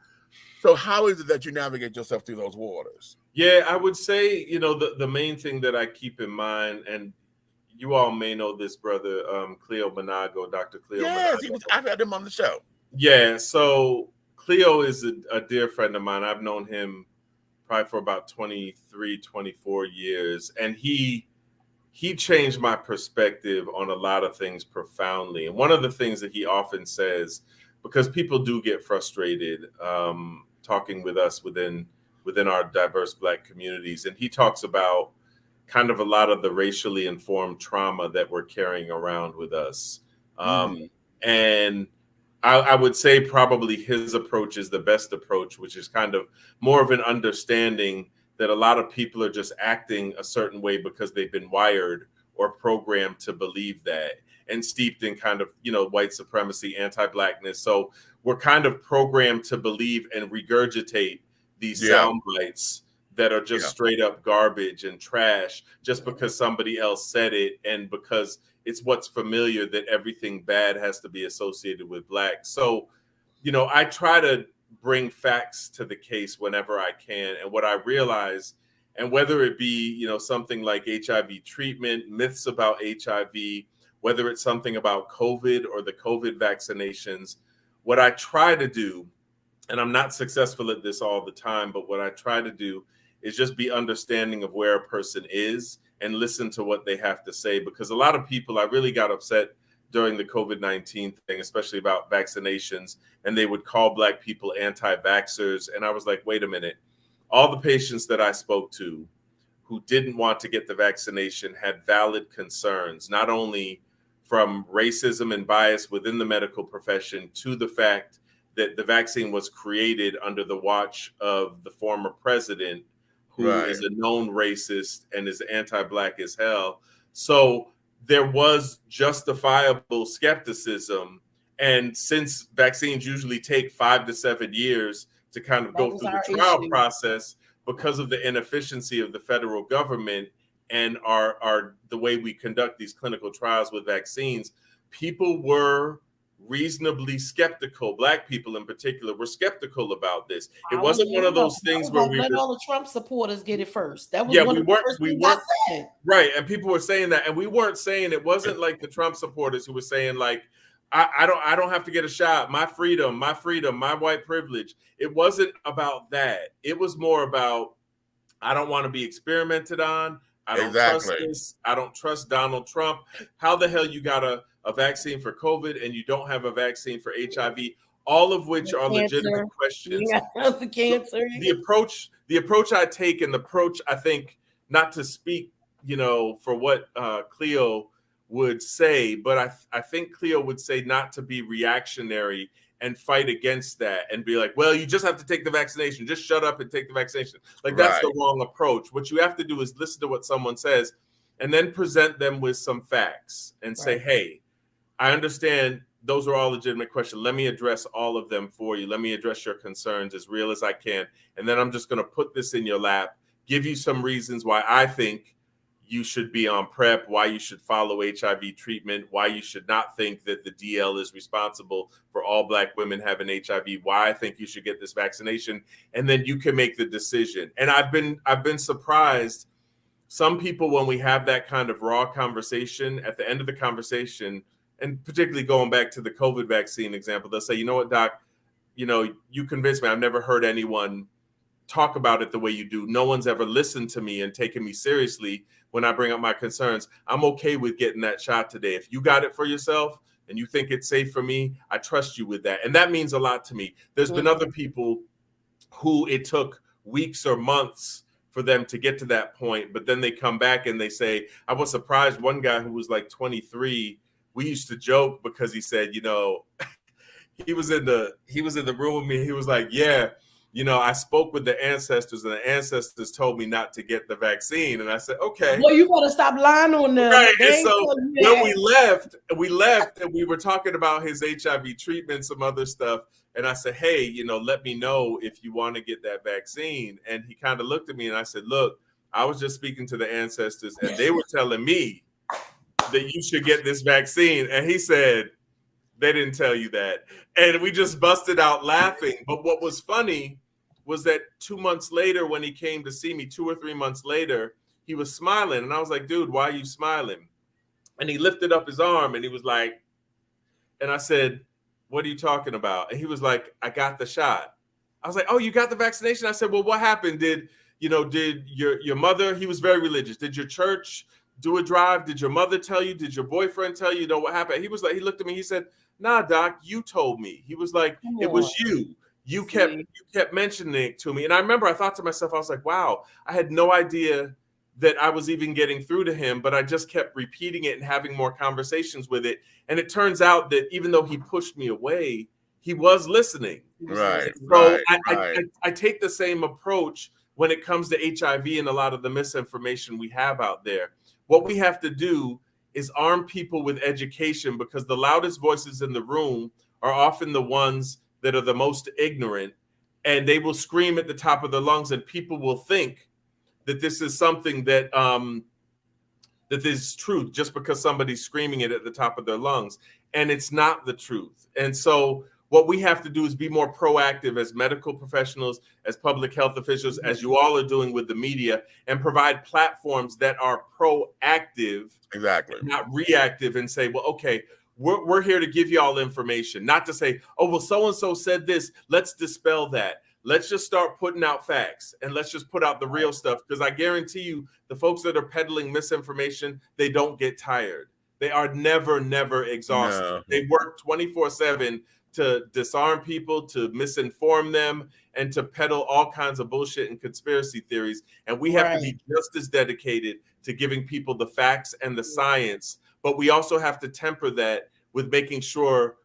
So how is it that you navigate yourself through those waters? Yeah, I would say, the main thing that I keep in mind, and you all may know this brother, Cleo Monago, Dr. Cleo Yes, Monago. I've had him on the show. Yeah, so Cleo is a dear friend of mine. I've known him probably for about 23, 24 years. And he changed my perspective on a lot of things profoundly. And one of the things that he often says, because people do get frustrated talking with us within our diverse Black communities, and he talks about kind of a lot of the racially informed trauma that we're carrying around with us. And I would say probably his approach is the best approach, which is kind of more of an understanding that a lot of people are just acting a certain way because they've been wired or programmed to believe that, and steeped in kind of, white supremacy, anti-Blackness. So we're kind of programmed to believe and regurgitate these sound bites that are just straight up garbage and trash just because somebody else said it, and because it's what's familiar, that everything bad has to be associated with Black. So, I try to bring facts to the case whenever I can. And what I realize, and whether it be, something like HIV treatment, myths about HIV, whether it's something about COVID or the COVID vaccinations, what I try to do, and I'm not successful at this all the time, but what I try to do is just be understanding of where a person is and listen to what they have to say. Because a lot of people, I really got upset during the COVID-19 thing, especially about vaccinations, and they would call Black people anti-vaxxers. And I was like, wait a minute. All the patients that I spoke to who didn't want to get the vaccination had valid concerns, not only from racism and bias within the medical profession, to the fact that the vaccine was created under the watch of the former president, who is a known racist and is anti-Black as hell. So there was justifiable skepticism. And since vaccines usually take 5 to 7 years to kind of go through the trial process, because of the inefficiency of the federal government and the way we conduct these clinical trials with vaccines, people were reasonably skeptical. Black people in particular were skeptical about this. It wasn't one of those things where we let all the Trump supporters get it first. That was we weren't said. Right, and people were saying that, and we weren't saying, it wasn't like the Trump supporters who were saying like, I don't have to get a shot, my freedom, my white privilege. It wasn't about that. It was more about, I don't want to be experimented on. I don't trust this. I don't trust Donald Trump. How the hell you got a vaccine for COVID and you don't have a vaccine for HIV? All of which are legitimate questions. The cancer. The approach I take, and the approach I think, not to speak, for what Cleo would say, but I think Cleo would say not to be reactionary and fight against that and be like, well, you just have to take the vaccination. Just shut up and take the vaccination. Like, that's the wrong approach. What you have to do is listen to what someone says and then present them with some facts and say, hey, I understand those are all legitimate questions. Let me address all of them for you. Let me address your concerns as real as I can. And then I'm just going to put this in your lap, give you some reasons why I think you should be on PrEP, why you should follow HIV treatment, why you should not think that the DL is responsible for all Black women having HIV, why I think you should get this vaccination, and then you can make the decision. And I've been surprised. Some people, when we have that kind of raw conversation, at the end of the conversation, and particularly going back to the COVID vaccine example, they'll say, you know what, Doc, you know, you convinced me. I've never heard anyone talk about it the way you do. No one's ever listened to me and taken me seriously when I bring up my concerns. I'm okay with getting that shot today. If you got it for yourself and you think it's safe for me, I trust you with that. And that means a lot to me. There's been other people who it took weeks or months for them to get to that point, but then they come back and they say, I was surprised. One guy who was like 23, we used to joke because he said, you know, he was in the room with me. He was like, yeah, you know, I spoke with the ancestors and the ancestors told me not to get the vaccine. And I said, okay. Well, you gotta stop lying on them. Right. And so when we left and we were talking about his HIV treatment, some other stuff. And I said, hey, you know, let me know if you want to get that vaccine. And he kind of looked at me and I said, look, I was just speaking to the ancestors and they were telling me that you should get this vaccine. And he said, they didn't tell you that. And we just busted out laughing. But what was funny was that 2 months later, when he came to see me, 2 or 3 months later, he was smiling. And I was like, dude, why are you smiling? And he lifted up his arm and he was like, and I said, what are you talking about? And he was like, I got the shot. I was like, oh, you got the vaccination? I said, well, what happened? Did your mother, he was very religious. Did your church do a drive? Did your mother tell you? Did your boyfriend tell you, you know, what happened? He was like, he looked at me, he said, nah, doc, you told me. He was like, it was you. You kept mentioning it to me. And I remember I thought to myself, I was like, wow, I had no idea that I was even getting through to him, but I just kept repeating it and having more conversations with it. And it turns out that even though he pushed me away, he was listening. Right. So I take the same approach when it comes to HIV and a lot of the misinformation we have out there. What we have to do is arm people with education, because the loudest voices in the room are often the ones that are the most ignorant, and they will scream at the top of their lungs, and people will think that this is something that that is truth just because somebody's screaming it at the top of their lungs, and it's not the truth. And so what we have to do is be more proactive as medical professionals, as public health officials, as you all are doing with the media, and provide platforms that are proactive, exactly, not reactive, and say, well, okay, we're here to give you all information, not to say, oh, well, so-and-so said this, let's dispel that. Let's just start putting out facts and let's just put out the real stuff. Because I guarantee you, the folks that are peddling misinformation, they don't get tired. They are never exhausted. No. They work 24/7 to disarm people, to misinform them, and to peddle all kinds of bullshit and conspiracy theories. And we have to be just as dedicated to giving people the facts and the science. But we also have to temper that with making sure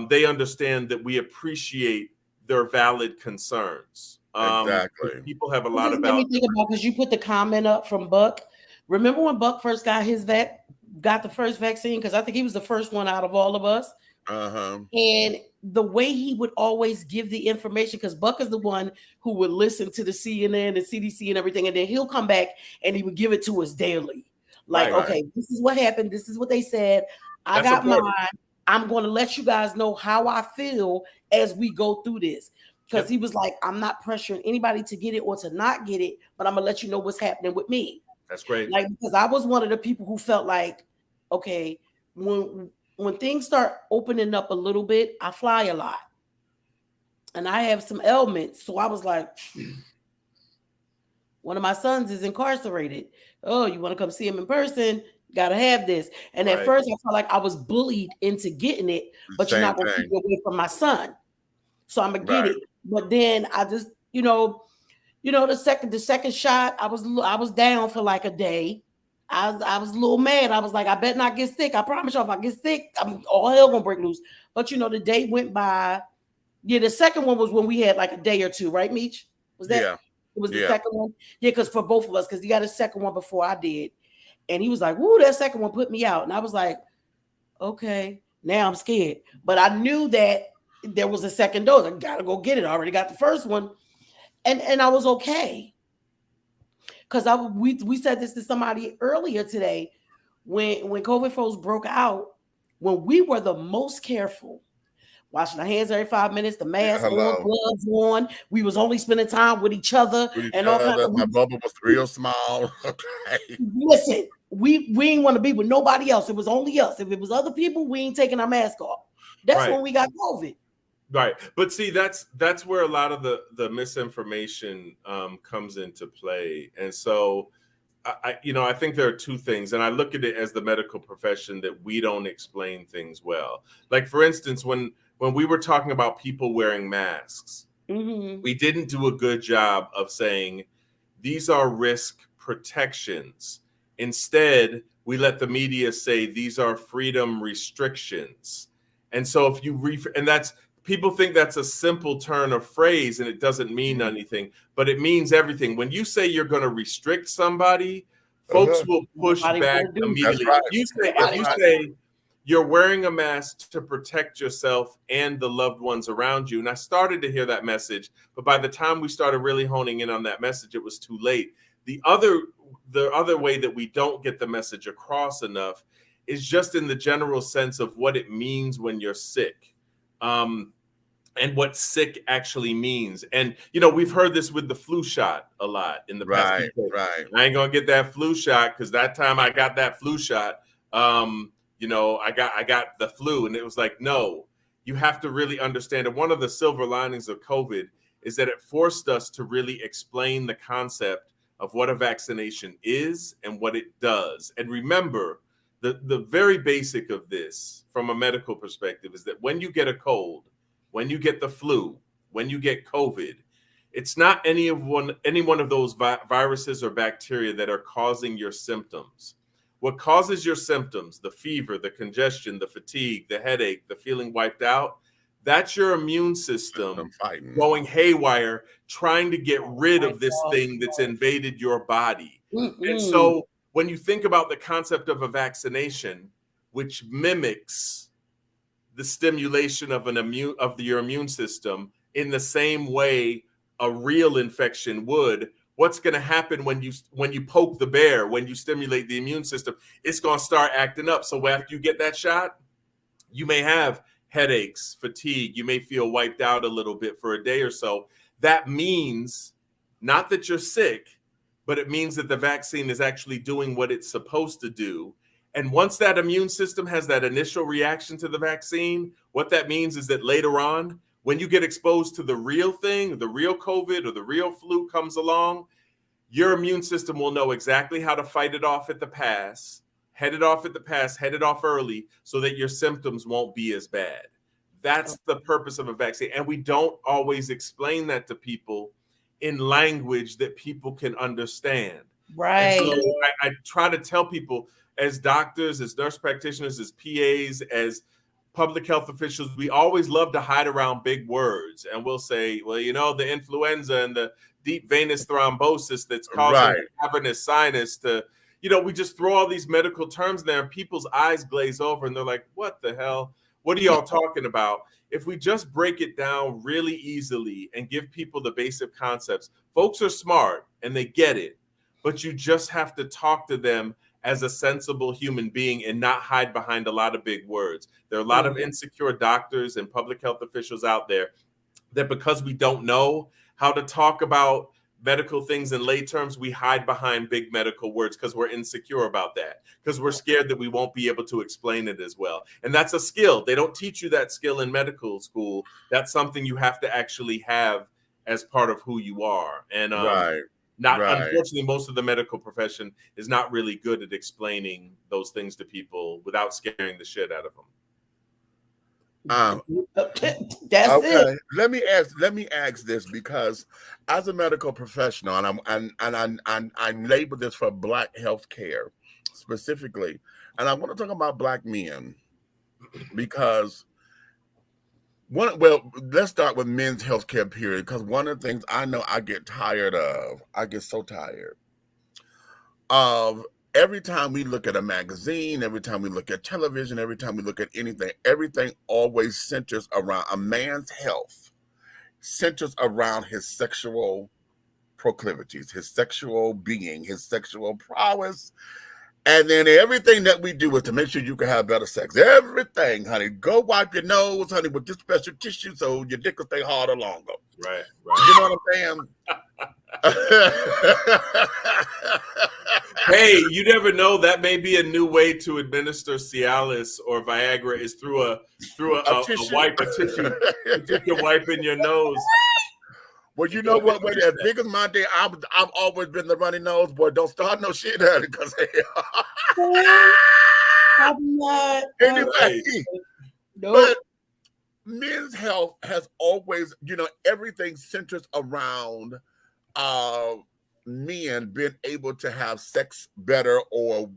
they understand that we appreciate their valid concerns. Exactly. People have a lot of valid. Because you put the comment up from Buck. Remember when Buck first got the first vaccine? Because I think he was the first one out of all of us. And the way he would always give the information, because Buck is the one who would listen to the CNN and CDC and everything, and then he'll come back and he would give it to us daily. Like, okay, this is what happened. This is what they said. I got mine. I'm going to let you guys know how I feel as we go through this. Because he was like, I'm not pressuring anybody to get it or to not get it, but I'm going to let you know what's happening with me. That's great. Like, because I was one of the people who felt like, okay, when things start opening up a little bit, I fly a lot. And I have some ailments. So I was like, one of my sons is incarcerated. Oh, you want to come see him in person? Got to have this. And at first I felt like I was bullied into getting it, but you're not going to keep it away from my son. So I'm going to get it. But then I just, the second shot, I was down for like a day. I was a little mad. I was like, I better not get sick. I promise you, if I get sick, all hell gonna break loose. But the day went by. Yeah, the second one was when we had like a day or two, right, Meach? Was that? Yeah. It was the second one. Yeah, because for both of us, because he got a second one before I did. And he was like, woo, that second one put me out. And I was like, okay, now I'm scared. But I knew that there was a second dose. I got to go get it. I already got the first one. And I was okay. Because we said this to somebody earlier today. When COVID first broke out, when we were the most careful, washing our hands every 5 minutes, the mask on, gloves on. We was only spending time with each other. All kinds of. My bubble was real small. Okay. Listen, we ain't want to be with nobody else. It was only us. If it was other people, we ain't taking our mask off. That's when we got COVID. Right. But see, that's where a lot of the misinformation comes into play. And so I think there are two things, and I look at it as the medical profession that we don't explain things well. Like, for instance, when we were talking about people wearing masks, we didn't do a good job of saying these are risk protections. Instead, we let the media say these are freedom restrictions. And so if you and that's, people think that's a simple turn of phrase and it doesn't mean anything, but it means everything. When you say you're going to restrict somebody, folks will push back immediately. Right. If you say you're wearing a mask to protect yourself and the loved ones around you, and I started to hear that message, but by the time we started really honing in on that message, it was too late. The other way that we don't get the message across enough is just in the general sense of what it means when you're sick. And what sick actually means. And, we've heard this with the flu shot a lot in the past. Right. I ain't going to get that flu shot because that time I got that flu shot, I got the flu. And it was like, no, you have to really understand. And one of the silver linings of COVID is that it forced us to really explain the concept of what a vaccination is and what it does. And remember, the very basic of this from a medical perspective is that when you get a cold, when you get the flu, when you get COVID, it's not any one of those viruses or bacteria that are causing your symptoms. What causes your symptoms, the fever, the congestion, the fatigue, the headache, the feeling wiped out, that's your immune system going haywire, trying to get rid of this thing that's invaded your body. And so when you think about the concept of a vaccination, which mimics the stimulation of your immune system in the same way a real infection would, what's going to happen when you poke the bear, when you stimulate the immune system? It's going to start acting up. So after you get that shot, you may have headaches, fatigue. You may feel wiped out a little bit for a day or so. That means not that you're sick, but it means that the vaccine is actually doing what it's supposed to do. And once that immune system has that initial reaction to the vaccine, what that means is that later on, when you get exposed to the real thing, the real COVID or the real flu comes along, your immune system will know exactly how to fight it off at the pass, head it off early so that your symptoms won't be as bad. That's the purpose of a vaccine. And we don't always explain that to people in language that people can understand. Right. And so I try to tell people, as doctors, as nurse practitioners, as PAs, as public health officials, we always love to hide around big words. And we'll say, well, the influenza and the deep venous thrombosis that's causing cavernous sinus we just throw all these medical terms there and people's eyes glaze over and they're like, what the hell? What are y'all talking about? If we just break it down really easily and give people the basic concepts, folks are smart and they get it, but you just have to talk to them as a sensible human being and not hide behind a lot of big words. There are a lot of insecure doctors and public health officials out there that because we don't know how to talk about medical things in lay terms, we hide behind big medical words because we're insecure about that, because we're scared that we won't be able to explain it as well. And that's a skill. They don't teach you that skill in medical school. That's something you have to actually have as part of who you are. And unfortunately, most of the medical profession is not really good at explaining those things to people without scaring the shit out of them. That's it. Let me ask this, because as a medical professional, and I label this for Black healthcare specifically, and I want to talk about Black men because let's start with men's healthcare period, because one of the things I know I get so tired of. Every time we look at a magazine, every time we look at television, every time we look at anything, everything always centers around a man's health, centers around his sexual proclivities, his sexual being, his sexual prowess. And then everything that we do is to make sure you can have better sex. Everything, honey. Go wipe your nose, honey, with this special tissue so your dick will stay harder longer. Right. You know what I'm saying? Hey, you never know. That may be a new way to administer Cialis or Viagra is through a tissue. wipe, a tissue wipe in your nose. Well, you know what? As big as my day, I've always been the runny nose boy. Don't start no shit, honey, because I'm not. anyway. Nope. But men's health has always, everything centers around men being able to have sex better or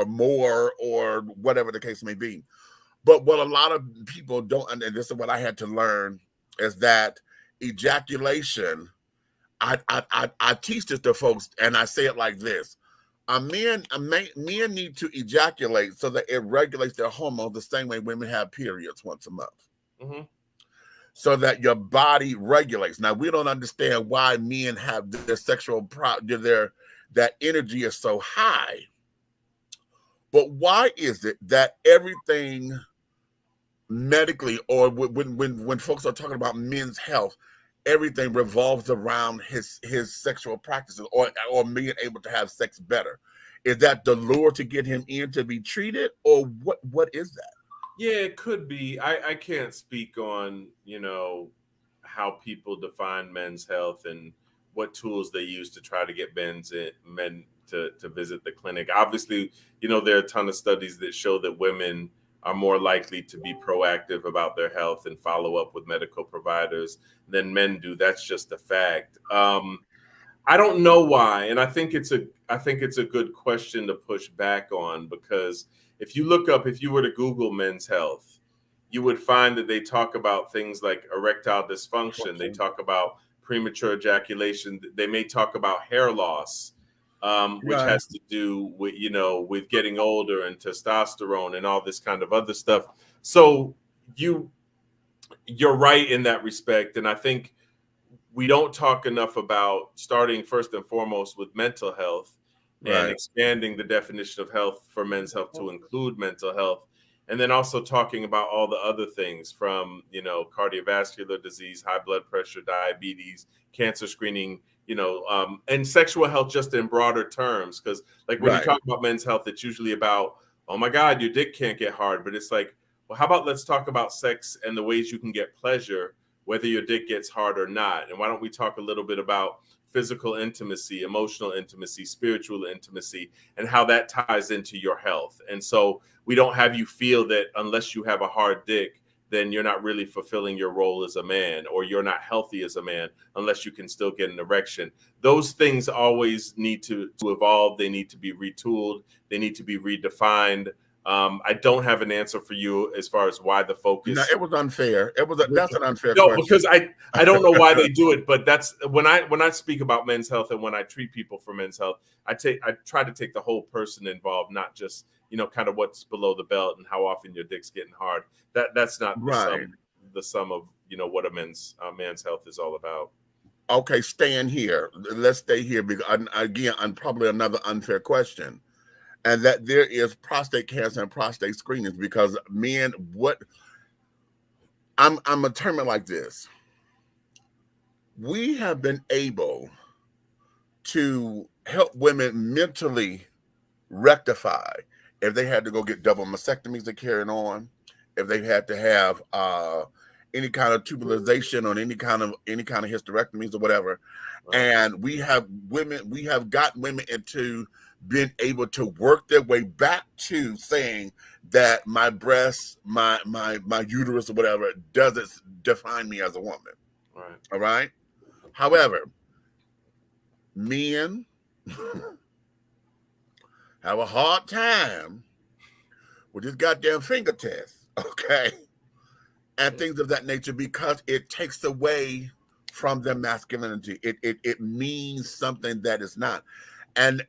more or whatever the case may be. But what a lot of people don't, and this is what I had to learn, is that ejaculation, I teach this to folks, and I say it like this. Men need to ejaculate so that it regulates their hormones the same way women have periods once a month. Mm-hmm. So that your body regulates. Now, we don't understand why men have their sexual, that energy is so high. But why is it that everything medically, or when folks are talking about men's health, everything revolves around his sexual practices or being able to have sex better? Is that the lure to get him in to be treated, or what is that? Yeah, it could be. I can't speak on, how people define men's health and what tools they use to try to get men to visit the clinic. Obviously, there are a ton of studies that show that women are more likely to be proactive about their health and follow up with medical providers than men do. That's just a fact. I don't know why, and I think it's a good question to push back on, because if you were to Google men's health, you would find that they talk about things like erectile dysfunction. Okay. They talk about premature ejaculation. They may talk about hair loss, which has to do with, with getting older and testosterone and all this kind of other stuff. So you're right in that respect. And I think we don't talk enough about starting first and foremost with mental health. Right. And expanding the definition of health for men's health to include mental health. And then also talking about all the other things from, cardiovascular disease, high blood pressure, diabetes, cancer screening, and sexual health just in broader terms. Because like when you talk about men's health, it's usually about, oh my God, your dick can't get hard. But it's like, well, how about let's talk about sex and the ways you can get pleasure, whether your dick gets hard or not. And why don't we talk a little bit about physical intimacy, emotional intimacy, spiritual intimacy, and how that ties into your health. And so we don't have you feel that unless you have a hard dick, then you're not really fulfilling your role as a man, or you're not healthy as a man unless you can still get an erection. Those things always need to evolve. They need to be retooled. They need to be redefined. I don't have an answer for you as far as why the focus. No, it was unfair. That's an unfair question. No, because I don't know why they do it, but that's when I speak about men's health and when I treat people for men's health, I try to take the whole person involved, not just kind of what's below the belt and how often your dick's getting hard. That's not the sum of what a man's health is all about. Okay, staying here. Let's stay here because again, probably another unfair question. And that there is prostate cancer and prostate screenings, because men, I'm a term it like this. We have been able to help women mentally rectify if they had to go get double mastectomies to carry on, if they had to have any kind of tubulization or any kind of hysterectomies or whatever. Right. And we have gotten women into being able to work their way back to saying that my breasts, my uterus or whatever doesn't define me as a woman. Right. All right. However, men have a hard time with this goddamn finger test, okay, and things of that nature, because it takes away from their masculinity. It means something that is not, and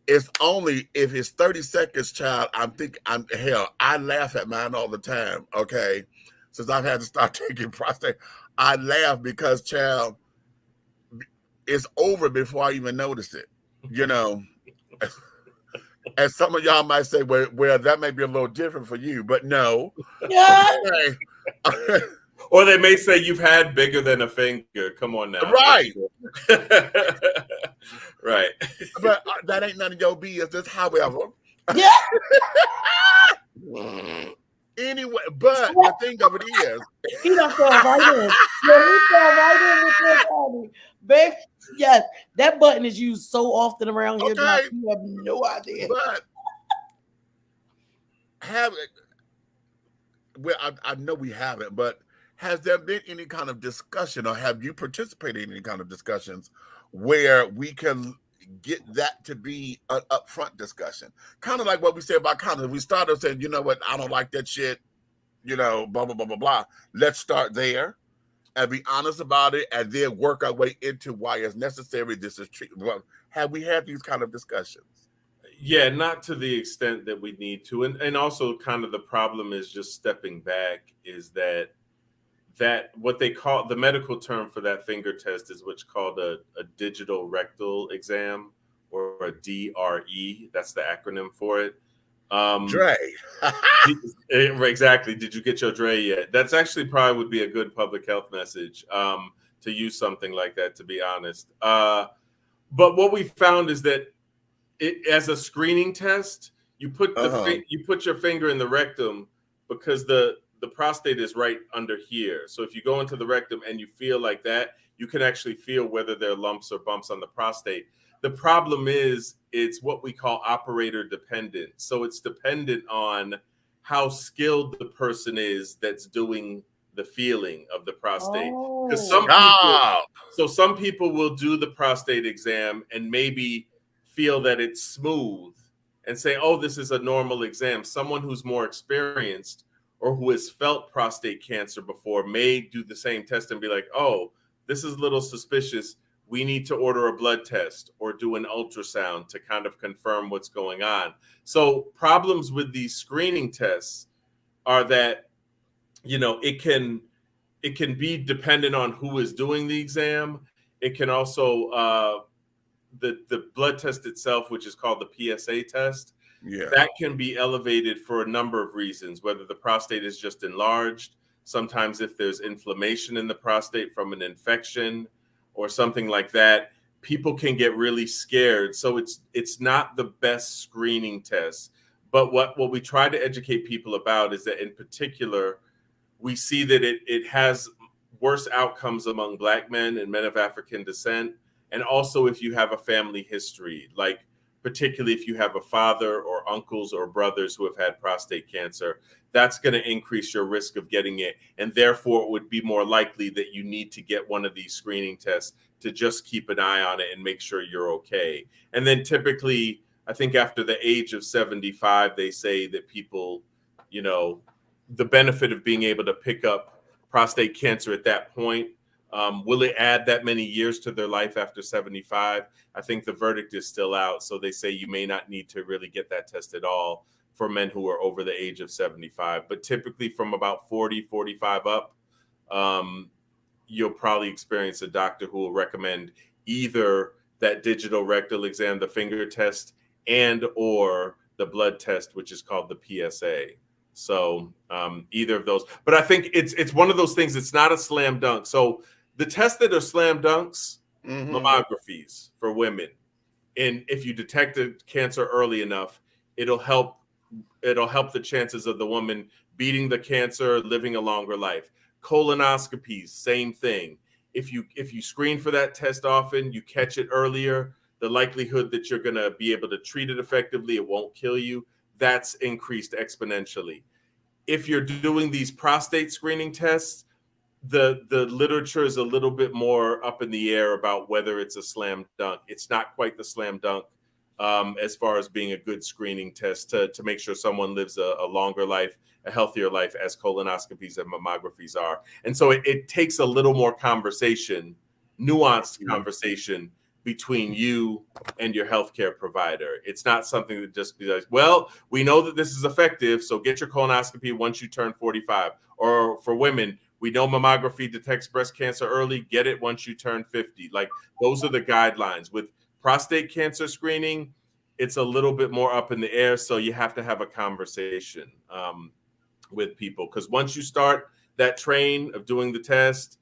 it's only if it's 30 seconds, child. I laugh at mine all the time. Okay, since I've had to start taking prostate, I laugh because, child, it's over before I even notice it. And some of y'all might say, well, that may be a little different for you, but no. Yeah. Or they may say you've had bigger than a finger. Come on now. Right. Right. But that ain't none of your business. However. Yeah. Anyway, but the thing of it is, He done fell right in. Yeah, he fell right in with this, honey. Baby, yes, that button is used so often around here. okay, You have no idea. but have it. Well, I know we haven't, but has there been any kind of discussion, or have you participated in any kind of discussions where we can get that to be an upfront discussion? Kind of like what we said about condoms. We started saying, you know what, I don't like that shit, you know, blah, blah, blah, blah, blah. Let's start there and be honest about it, and then work our way into why it's necessary. This is treatment. Well, have we had these kind of discussions? Yeah, not to the extent that we need to. And also kind of the problem is just stepping back is that what they call the medical term for that finger test is what's called a digital rectal exam, or a DRE. That's the acronym for it. Dre. Exactly. Did you get your Dre yet? That's actually probably would be a good public health message to use something like that, to be honest. But what we found is that as a screening test, you put you put your finger in the rectum because the prostate is right under here. So if you go into the rectum and you feel like that, you can actually feel whether there are lumps or bumps on the prostate. The problem is it's what we call operator dependent. So it's dependent on how skilled the person is that's doing the feeling of the prostate. Because some people will do the prostate exam and maybe feel that it's smooth and say, oh, this is a normal exam. Someone who's more experienced or who has felt prostate cancer before may do the same test and be like, oh, this is a little suspicious. We need to order a blood test or do an ultrasound to kind of confirm what's going on. So problems with these screening tests are that, you know, it can be dependent on who is doing the exam. It can also, the blood test itself, which is called the PSA test, that can be elevated for a number of reasons, whether the prostate is just enlarged, sometimes if there's inflammation in the prostate from an infection or something like that, people can get really scared. So it's not the best screening test. But what we try to educate people about is that in particular, we see that it has worse outcomes among Black men and men of African descent. And also if you have a family history, like particularly if you have a father or uncles or brothers who have had prostate cancer, that's going to increase your risk of getting it. And therefore, it would be more likely that you need to get one of these screening tests to just keep an eye on it and make sure you're okay. And then typically, I think after the age of 75, they say that people, you know, the benefit of being able to pick up prostate cancer at that point, will it add that many years to their life after 75? I think the verdict is still out. So they say you may not need to really get that test at all for men who are over the age of 75. But typically from about 40, 45 up, you'll probably experience a doctor who will recommend either that digital rectal exam, the finger test, and or the blood test, which is called the PSA. So either of those. But I think it's one of those things, it's not a slam dunk. So the tests that are slam dunks, mammographies for women. And if you detected cancer early enough, it'll help the chances of the woman beating the cancer, living a longer life. Colonoscopies, same thing. If you screen for that test often, you catch it earlier, the likelihood that you're going to be able to treat it effectively, it won't kill you, that's increased exponentially. If you're doing these prostate screening tests, the literature is a little bit more up in the air about whether it's a slam dunk. It's not quite the slam dunk as far as being a good screening test to make sure someone lives a longer life, a healthier life, as colonoscopies and mammographies are. And so it takes a little more conversation, nuanced conversation between you and your healthcare provider. It's not something that just be like, well, we know that this is effective, so get your colonoscopy once you turn 45. Or for women, we know mammography detects breast cancer early, get it once you turn 50. Like, those are the guidelines. With prostate cancer screening, it's a little bit more up in the air, so you have to have a conversation with people. Because once you start that train of doing the test,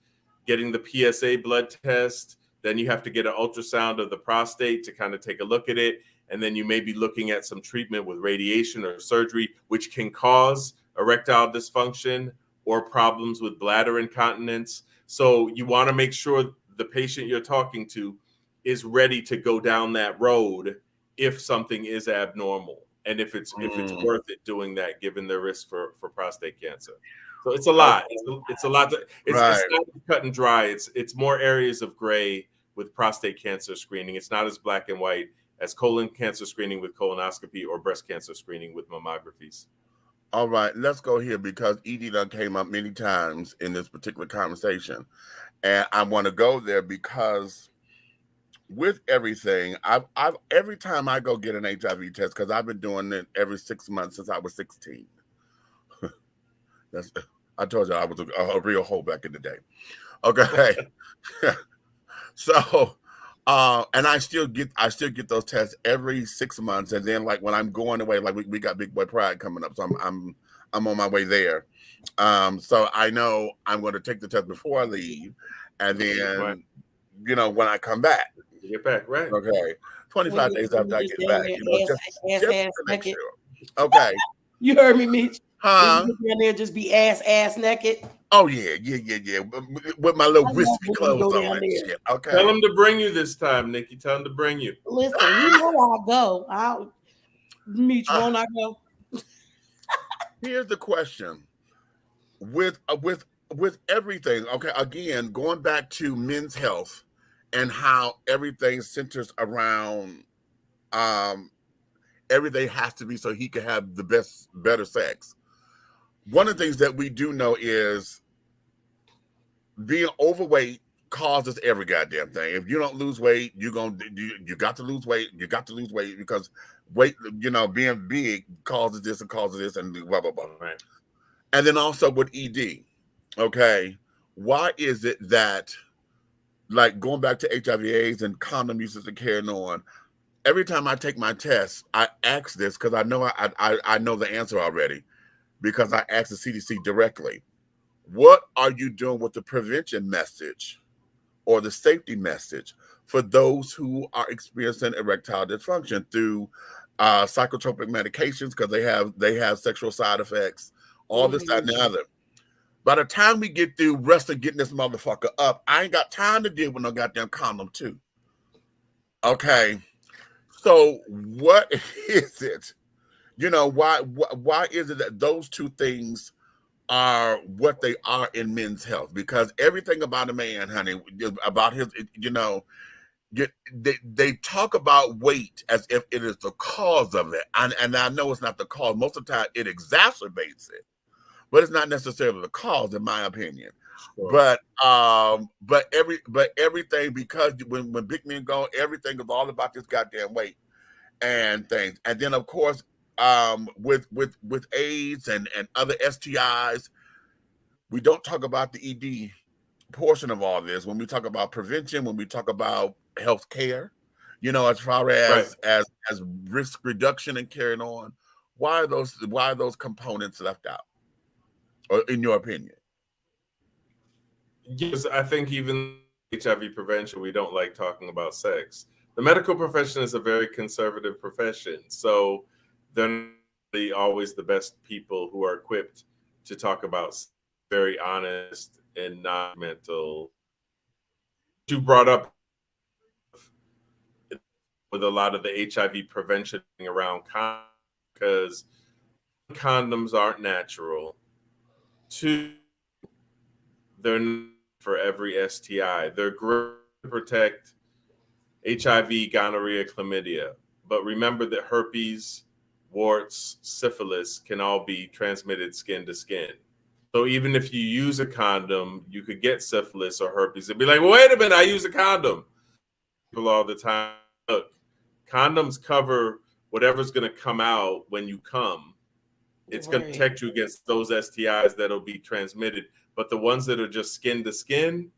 getting the PSA blood test, then you have to get an ultrasound of the prostate to kind of take a look at it. And then you may be looking at some treatment with radiation or surgery, which can cause erectile dysfunction or problems with bladder incontinence. So you want to make sure the patient you're talking to is ready to go down that road if something is abnormal, and if it's worth it doing that, given the risk for prostate cancer. So it's a lot. It's a lot. It's not cut and dry. It's more areas of gray with prostate cancer screening. It's not as black and white as colon cancer screening with colonoscopy or breast cancer screening with mammographies. All right, let's go here because ED done came up many times in this particular conversation. And I want to go there because with everything, I've every time I go get an HIV test, because I've been doing it every 6 months since I was 16. I told you I was a real hoe back in the day. Okay. So and I still get those tests every 6 months, and then like when I'm going away, like we got Big Boy Pride coming up, so I'm on my way there. So I know I'm going to take the test before I leave, and then when I come back, you get back, right? Okay, 25 days after I get back, just to make naked. sure. Okay, you heard me, Meach. Huh? You get down there, just be ass naked. Oh yeah. With my little wispy clothes on and shit. Okay. Tell him to bring you this time, Nikki. Tell him to bring you. Listen, you know I'll go. I'll meet you when I go. Here's the question: with everything. Okay, again, going back to men's health and how everything centers around, everything has to be so he can have the better sex. One of the things that we do know is being overweight causes every goddamn thing. If you don't lose weight, you got to lose weight. You got to lose weight because weight, being big causes this and blah, blah, blah. Right. And then also with ED, okay, why is it that, like going back to HIV/AIDS and condom usage and carrying on, every time I take my test, I ask this because I know I know the answer already, because I asked the CDC directly, what are you doing with the prevention message or the safety message for those who are experiencing erectile dysfunction through psychotropic medications, because they have sexual side effects, all this, that, and the other. By the time we get through wrestling, getting this motherfucker up, I ain't got time to deal with no goddamn condom too. Okay, so what is it? Why is it that those two things are what they are in men's health? Because everything about a man, honey, about his, they talk about weight as if it is the cause of it. And I know it's not the cause. Most of the time it exacerbates it, but it's not necessarily the cause, in my opinion. Sure. But everything, because when big men go, everything is all about this goddamn weight and things. And then of course, with AIDS and other STIs, we don't talk about the ED portion of all this when we talk about prevention, when we talk about health care, as far as as risk reduction and carrying on. Why are those components left out, or in your opinion? Yes, I think even HIV prevention, we don't like talking about sex. The medical profession is a very conservative profession, so they're not always the best people who are equipped to talk about very honest and non-mental. You brought up with a lot of the HIV prevention around condoms, because condoms aren't natural. Two, they're not for every STI. They're great to protect HIV, gonorrhea, chlamydia. But remember that herpes, warts, syphilis can all be transmitted skin to skin. So even if you use a condom, you could get syphilis or herpes and be like, well, wait a minute, I use a condom. People all the time, look, condoms cover whatever's going to come out when you come. It's going to protect you against those STIs that'll be transmitted. But the ones that are just skin to skin,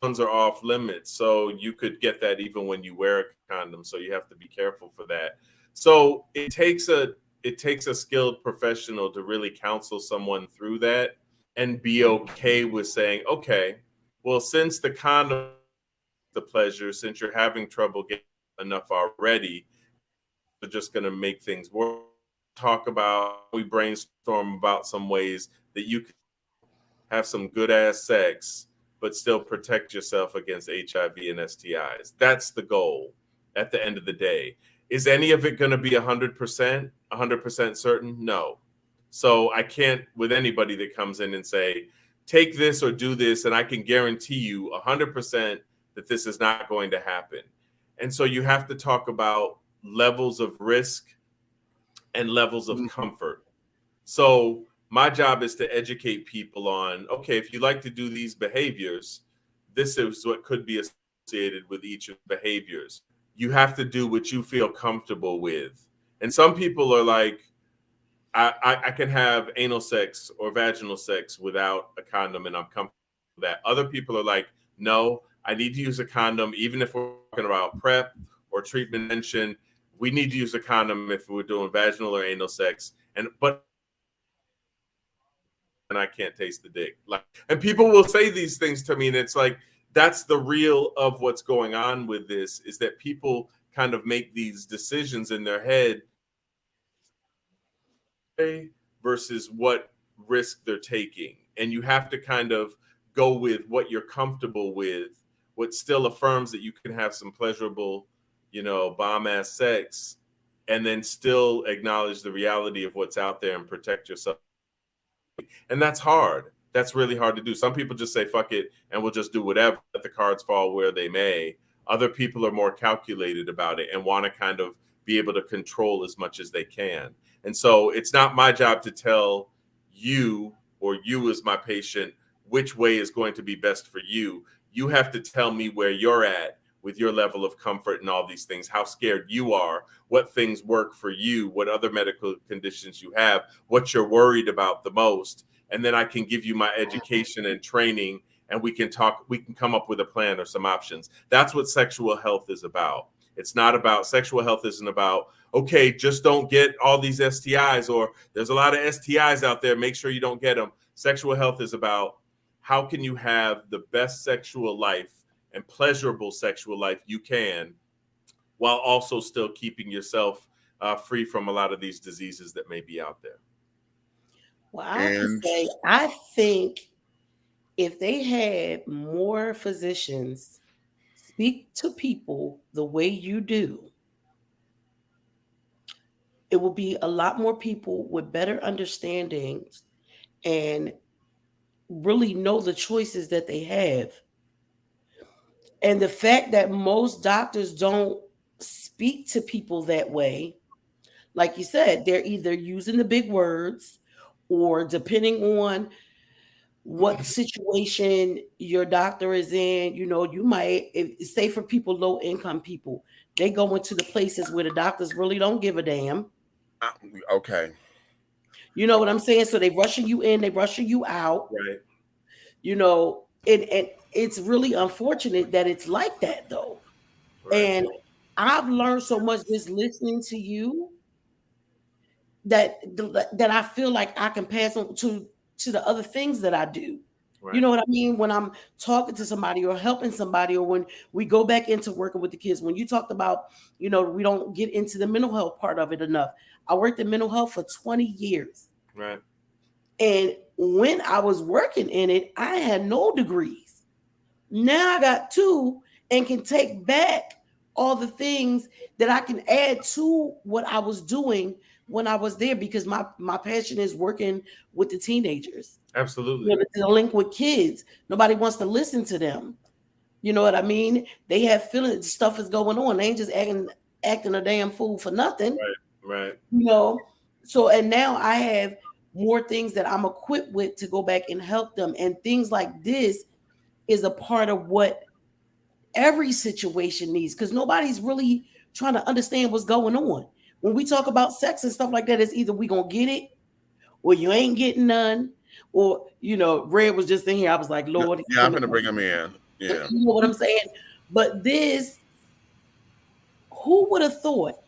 ones are off limits. So you could get that even when you wear a condom. So you have to be careful for that. So it takes a skilled professional to really counsel someone through that. and be okay with saying, okay, well, since the condom, the pleasure, since you're having trouble getting enough already, we're just going to make things worse. We brainstorm about some ways that you can have some good ass sex, but still protect yourself against HIV and STIs. That's the goal at the end of the day. Is any of it going to be 100% certain? No. So I can't, with anybody that comes in and say, take this or do this, and I can guarantee you 100% that this is not going to happen. And so you have to talk about levels of risk and levels of comfort. So my job is to educate people on, okay, if you like to do these behaviors, this is what could be associated with each of the behaviors. You have to do what you feel comfortable with. And some people are like, I can have anal sex or vaginal sex without a condom and I'm comfortable with that. Other people are like, no, I need to use a condom, even if we're talking about PrEP or treatment prevention. We need to use a condom if we're doing vaginal or anal sex. But I can't taste the dick. And people will say these things to me, and it's like, that's the real of what's going on with this, is that people kind of make these decisions in their head versus what risk they're taking. And you have to kind of go with what you're comfortable with, what still affirms that you can have some pleasurable, bomb ass sex, and then still acknowledge the reality of what's out there and protect yourself. And that's hard. That's really hard to do. Some people just say, fuck it, and we'll just do whatever, let the cards fall where they may. Other people are more calculated about it and want to kind of be able to control as much as they can. And so it's not my job to tell you, or you as my patient, which way is going to be best for you. You have to tell me where you're at with your level of comfort and all these things, how scared you are, what things work for you, what other medical conditions you have, what you're worried about the most. And then I can give you my education and training, and we can come up with a plan or some options. That's what sexual health is about. It's not about, sexual health isn't about, okay, just don't get all these STIs, or there's a lot of STIs out there, make sure you don't get them. Sexual health is about, how can you have the best sexual life and pleasurable sexual life you can, while also still keeping yourself free from a lot of these diseases that may be out there. Well, I have to say, I think if they had more physicians speak to people the way you do, it will be a lot more people with better understandings and really know the choices that they have. And the fact that most doctors don't speak to people that way, like you said, they're either using the big words, or depending on what situation your doctor is in, you might, say for people, low income people, they go into the places where the doctors really don't give a damn. Okay. You know what I'm saying? So they rushing you in, they rushing you out. Right. And it's really unfortunate that it's like that, though. Right. And I've learned so much just listening to you that I feel like I can pass on to the other things that I do. Right. You know what I mean? When I'm talking to somebody or helping somebody, or when we go back into working with the kids, when you talked about, we don't get into the mental health part of it enough. I worked in mental health for 20 years. Right. And when I was working in it, I had no degrees. Now I got 2 and can take back all the things that I can add to what I was doing when I was there, because my passion is working with the teenagers. Absolutely. The link with kids. Nobody wants to listen to them. You know what I mean? They have feelings, stuff is going on. They ain't just acting a damn fool for nothing. Right. So, and now I have more things that I'm equipped with to go back and help them. And things like this is a part of what every situation needs, because nobody's really trying to understand what's going on. When we talk about sex and stuff like that, it's either we gonna get it or you ain't getting none. Or, Red was just in here. I was like, Lord. Yeah, I'm gonna bring him in. Yeah. You know what I'm saying? But this, who would have thought?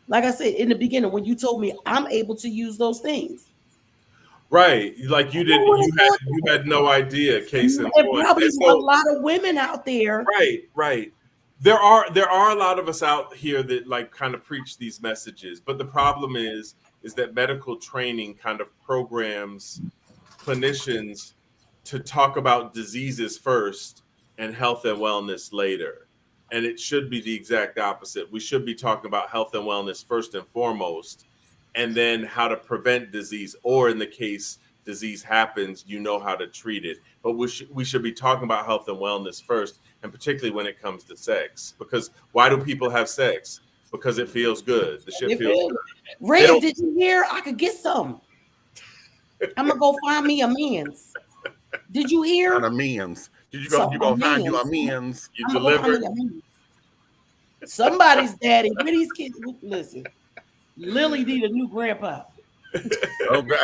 Like I said in the beginning, when you told me I'm able to use those things. Right. Like you did, What is you had no idea, case in and point. probably And a so, lot of women out there. right, right. There are a lot of us out here that like kind of preach these messages, but the problem is that medical training kind of programs clinicians to talk about diseases first and health and wellness later. And it should be the exact opposite. We should be talking about health and wellness first and foremost, and then how to prevent disease, or in the case disease happens, you know how to treat it. But we should be talking about health and wellness first, and particularly when it comes to sex. Because why do people have sex? Because it feels good. The shit They feels feel good. They Red, don't. did you hear? I could get some. I'm gonna go find me a men's. Did you On hear? amends. Did you go? Some You gonna find you men's. amends? You I'm gonna go find delivered. me a men's. Somebody's daddy. Where these kids? Listen, Lily need a new grandpa. Okay.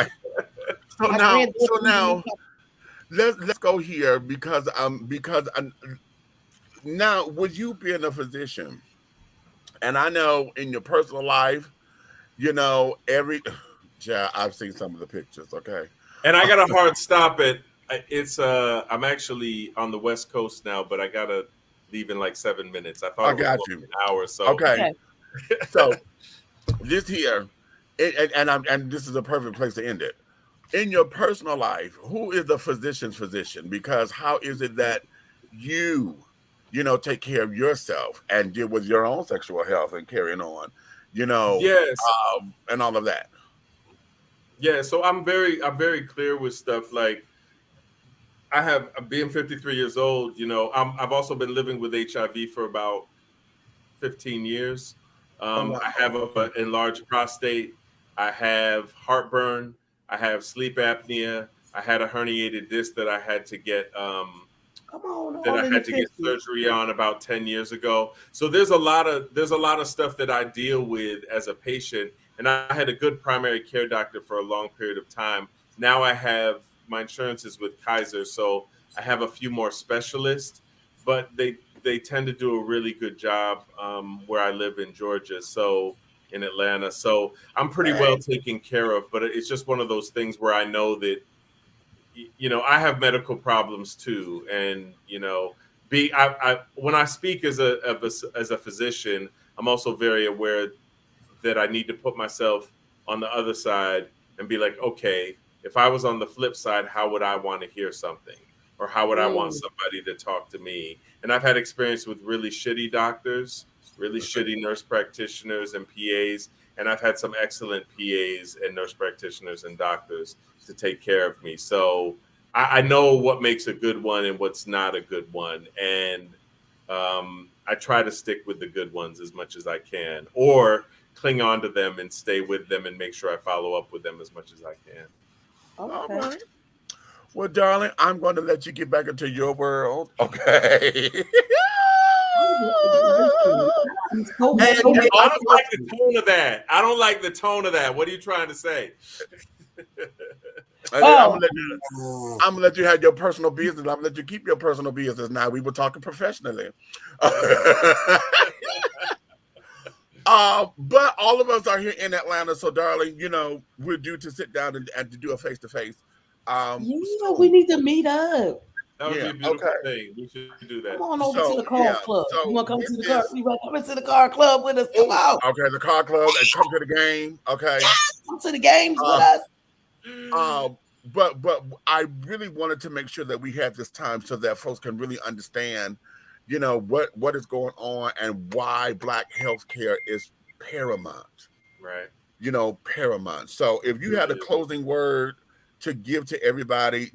So My now, granddaughter need a new papa. let's go here because now with you being a physician, and I know in your personal life, every yeah, I've seen some of the pictures. Okay. And I got a hard stop at it's I'm actually on the West Coast now, but I gotta leave in like 7 minutes. I thought I it was got going to you. be an hour, so Okay. Okay. So this here, and this is a perfect place to end it. In your personal life, who is the physician's physician? Because how is it that you, take care of yourself and deal with your own sexual health and carrying on, yes. and all of that? Yeah, so I'm very clear with stuff like being 53 years old, I've also been living with HIV for about 15 years. Oh wow. I have Okay. an enlarged prostate. I have heartburn. I have sleep apnea. I had a herniated disc that I had to get Come on, that all I in the had to get 50s. surgery on about 10 years ago. So there's a lot of stuff that I deal with as a patient, and I had a good primary care doctor for a long period of time. Now I have my insurance is with Kaiser, so I have a few more specialists, but they tend to do a really good job where I live in Georgia, so in Atlanta. So I'm pretty well Right. taken care of, but it's just one of those things where I know that I have medical problems too, and when I speak as a physician, I'm also very aware that I need to put myself on the other side and be like, okay, if I was on the flip side, how would I want to hear something, or how would I want Mm. somebody to talk to me? And I've had experience with really shitty doctors, really shitty nurse practitioners and PAs, and I've had some excellent PAs and nurse practitioners and doctors to take care of me. So I know what makes a good one and what's not a good one. And I try to stick with the good ones as much as I can, or cling on to them and stay with them and make sure I follow up with them as much as I can. All Okay. right. Well, darling, I'm going to let you get back into your world. Okay. I'm so and, so and I all don't of us, like the tone of that. I don't like the tone of that. What are you trying to say? I'm Oh. gonna let you. I'm gonna let you have your personal business. I'm gonna let you keep your personal business. Now we were talking professionally. But all of us are here in Atlanta, so darling, we're due to sit down and to do a face to face. Yeah, we Soon. need to meet up. That would be Yeah. a beautiful Okay. thing. We should do Come that. on over to So the car yeah. club. You So want to come with to the car? this, You want to come into the car club with us? Come oh, on. okay, the car club and come to the game. Okay. Come to the games with Uh, us. but I really wanted to make sure that we had this time so that folks can really understand, what is going on and why Black healthcare is paramount. Right. Paramount. So if you had a Really. closing word to give to everybody,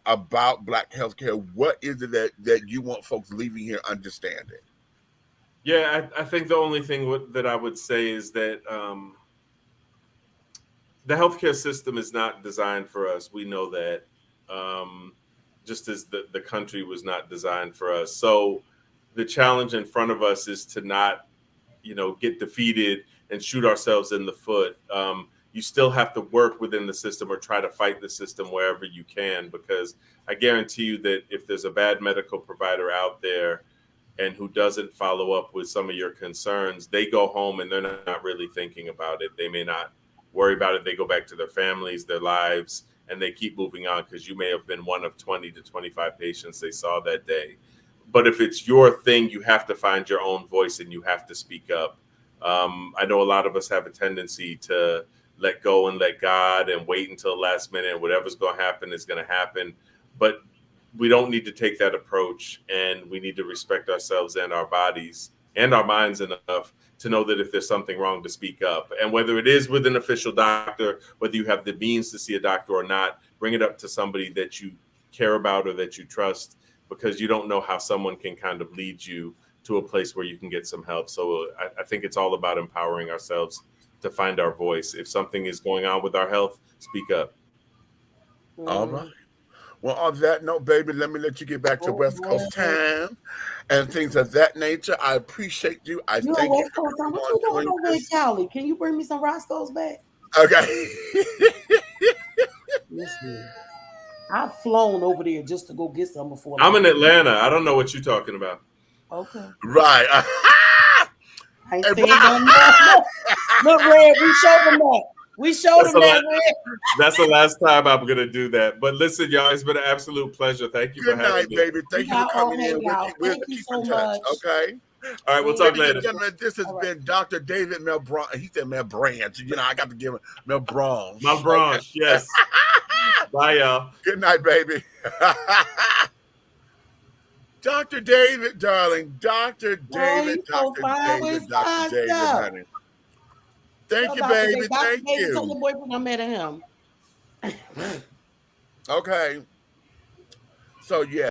about Black healthcare, what is it that you want folks leaving here understanding? Yeah, I think the only thing that I would say is that the healthcare system is not designed for us. We know that, just as the country was not designed for us. So the challenge in front of us is to not, get defeated and shoot ourselves in the foot. You still have to work within the system or try to fight the system wherever you can, because I guarantee you that if there's a bad medical provider out there and who doesn't follow up with some of your concerns, they go home and they're not really thinking about it. They may not worry about it. They go back to their families, their lives, and they keep moving on because you may have been one of 20 to 25 patients they saw that day. But if it's your thing, you have to find your own voice and you have to speak up. I know a lot of us have a tendency to let go and let God and wait until the last minute. Whatever's going to happen is going to happen. But we don't need to take that approach, and we need to respect ourselves and our bodies and our minds enough to know that if there's something wrong, to speak up. And whether it is with an official doctor, whether you have the means to see a doctor or not, bring it up to somebody that you care about or that you trust, because you don't know how someone can kind of lead you to a place where you can get some help. So I think it's all about empowering ourselves to find our voice. If something is going on with our health, speak up. All right. Well, on that note, baby, let me let you get back to West Coast time and things of that nature. I appreciate you. I You thank on you West Coast time? What for you doing doing over in this. Cali? Can you bring me some Roscoe's back? Okay. Listen, I've flown over there just to go get some before. I'm in Atlanta. I don't know what you're talking about. Okay. Right. I ain't Hey, saying nothing more. Look, Red, we showed them that. We showed them that, Red. That's the last time I'm going to do that. But listen, y'all, it's been an absolute pleasure. Thank you Good for having night, me. baby. Thank you for coming Okay, in. y'all. We'll Thank you keep so in touch. much. Okay. All right, we'll talk Ladies and later. gentlemen, this has been Dr. David Malebranche. He said Malebranche. You know, I got to give him Malebranche. Malebranche, yes. Bye, y'all. Good night, baby. Dr. David, darling. Dr. David, he's so Dr. fine with David, his Dr. fine David, stuff. honey. Thank you, Dr. baby. David. Dr. Thank David, tell you. your boyfriend I met him. Okay. So, yeah.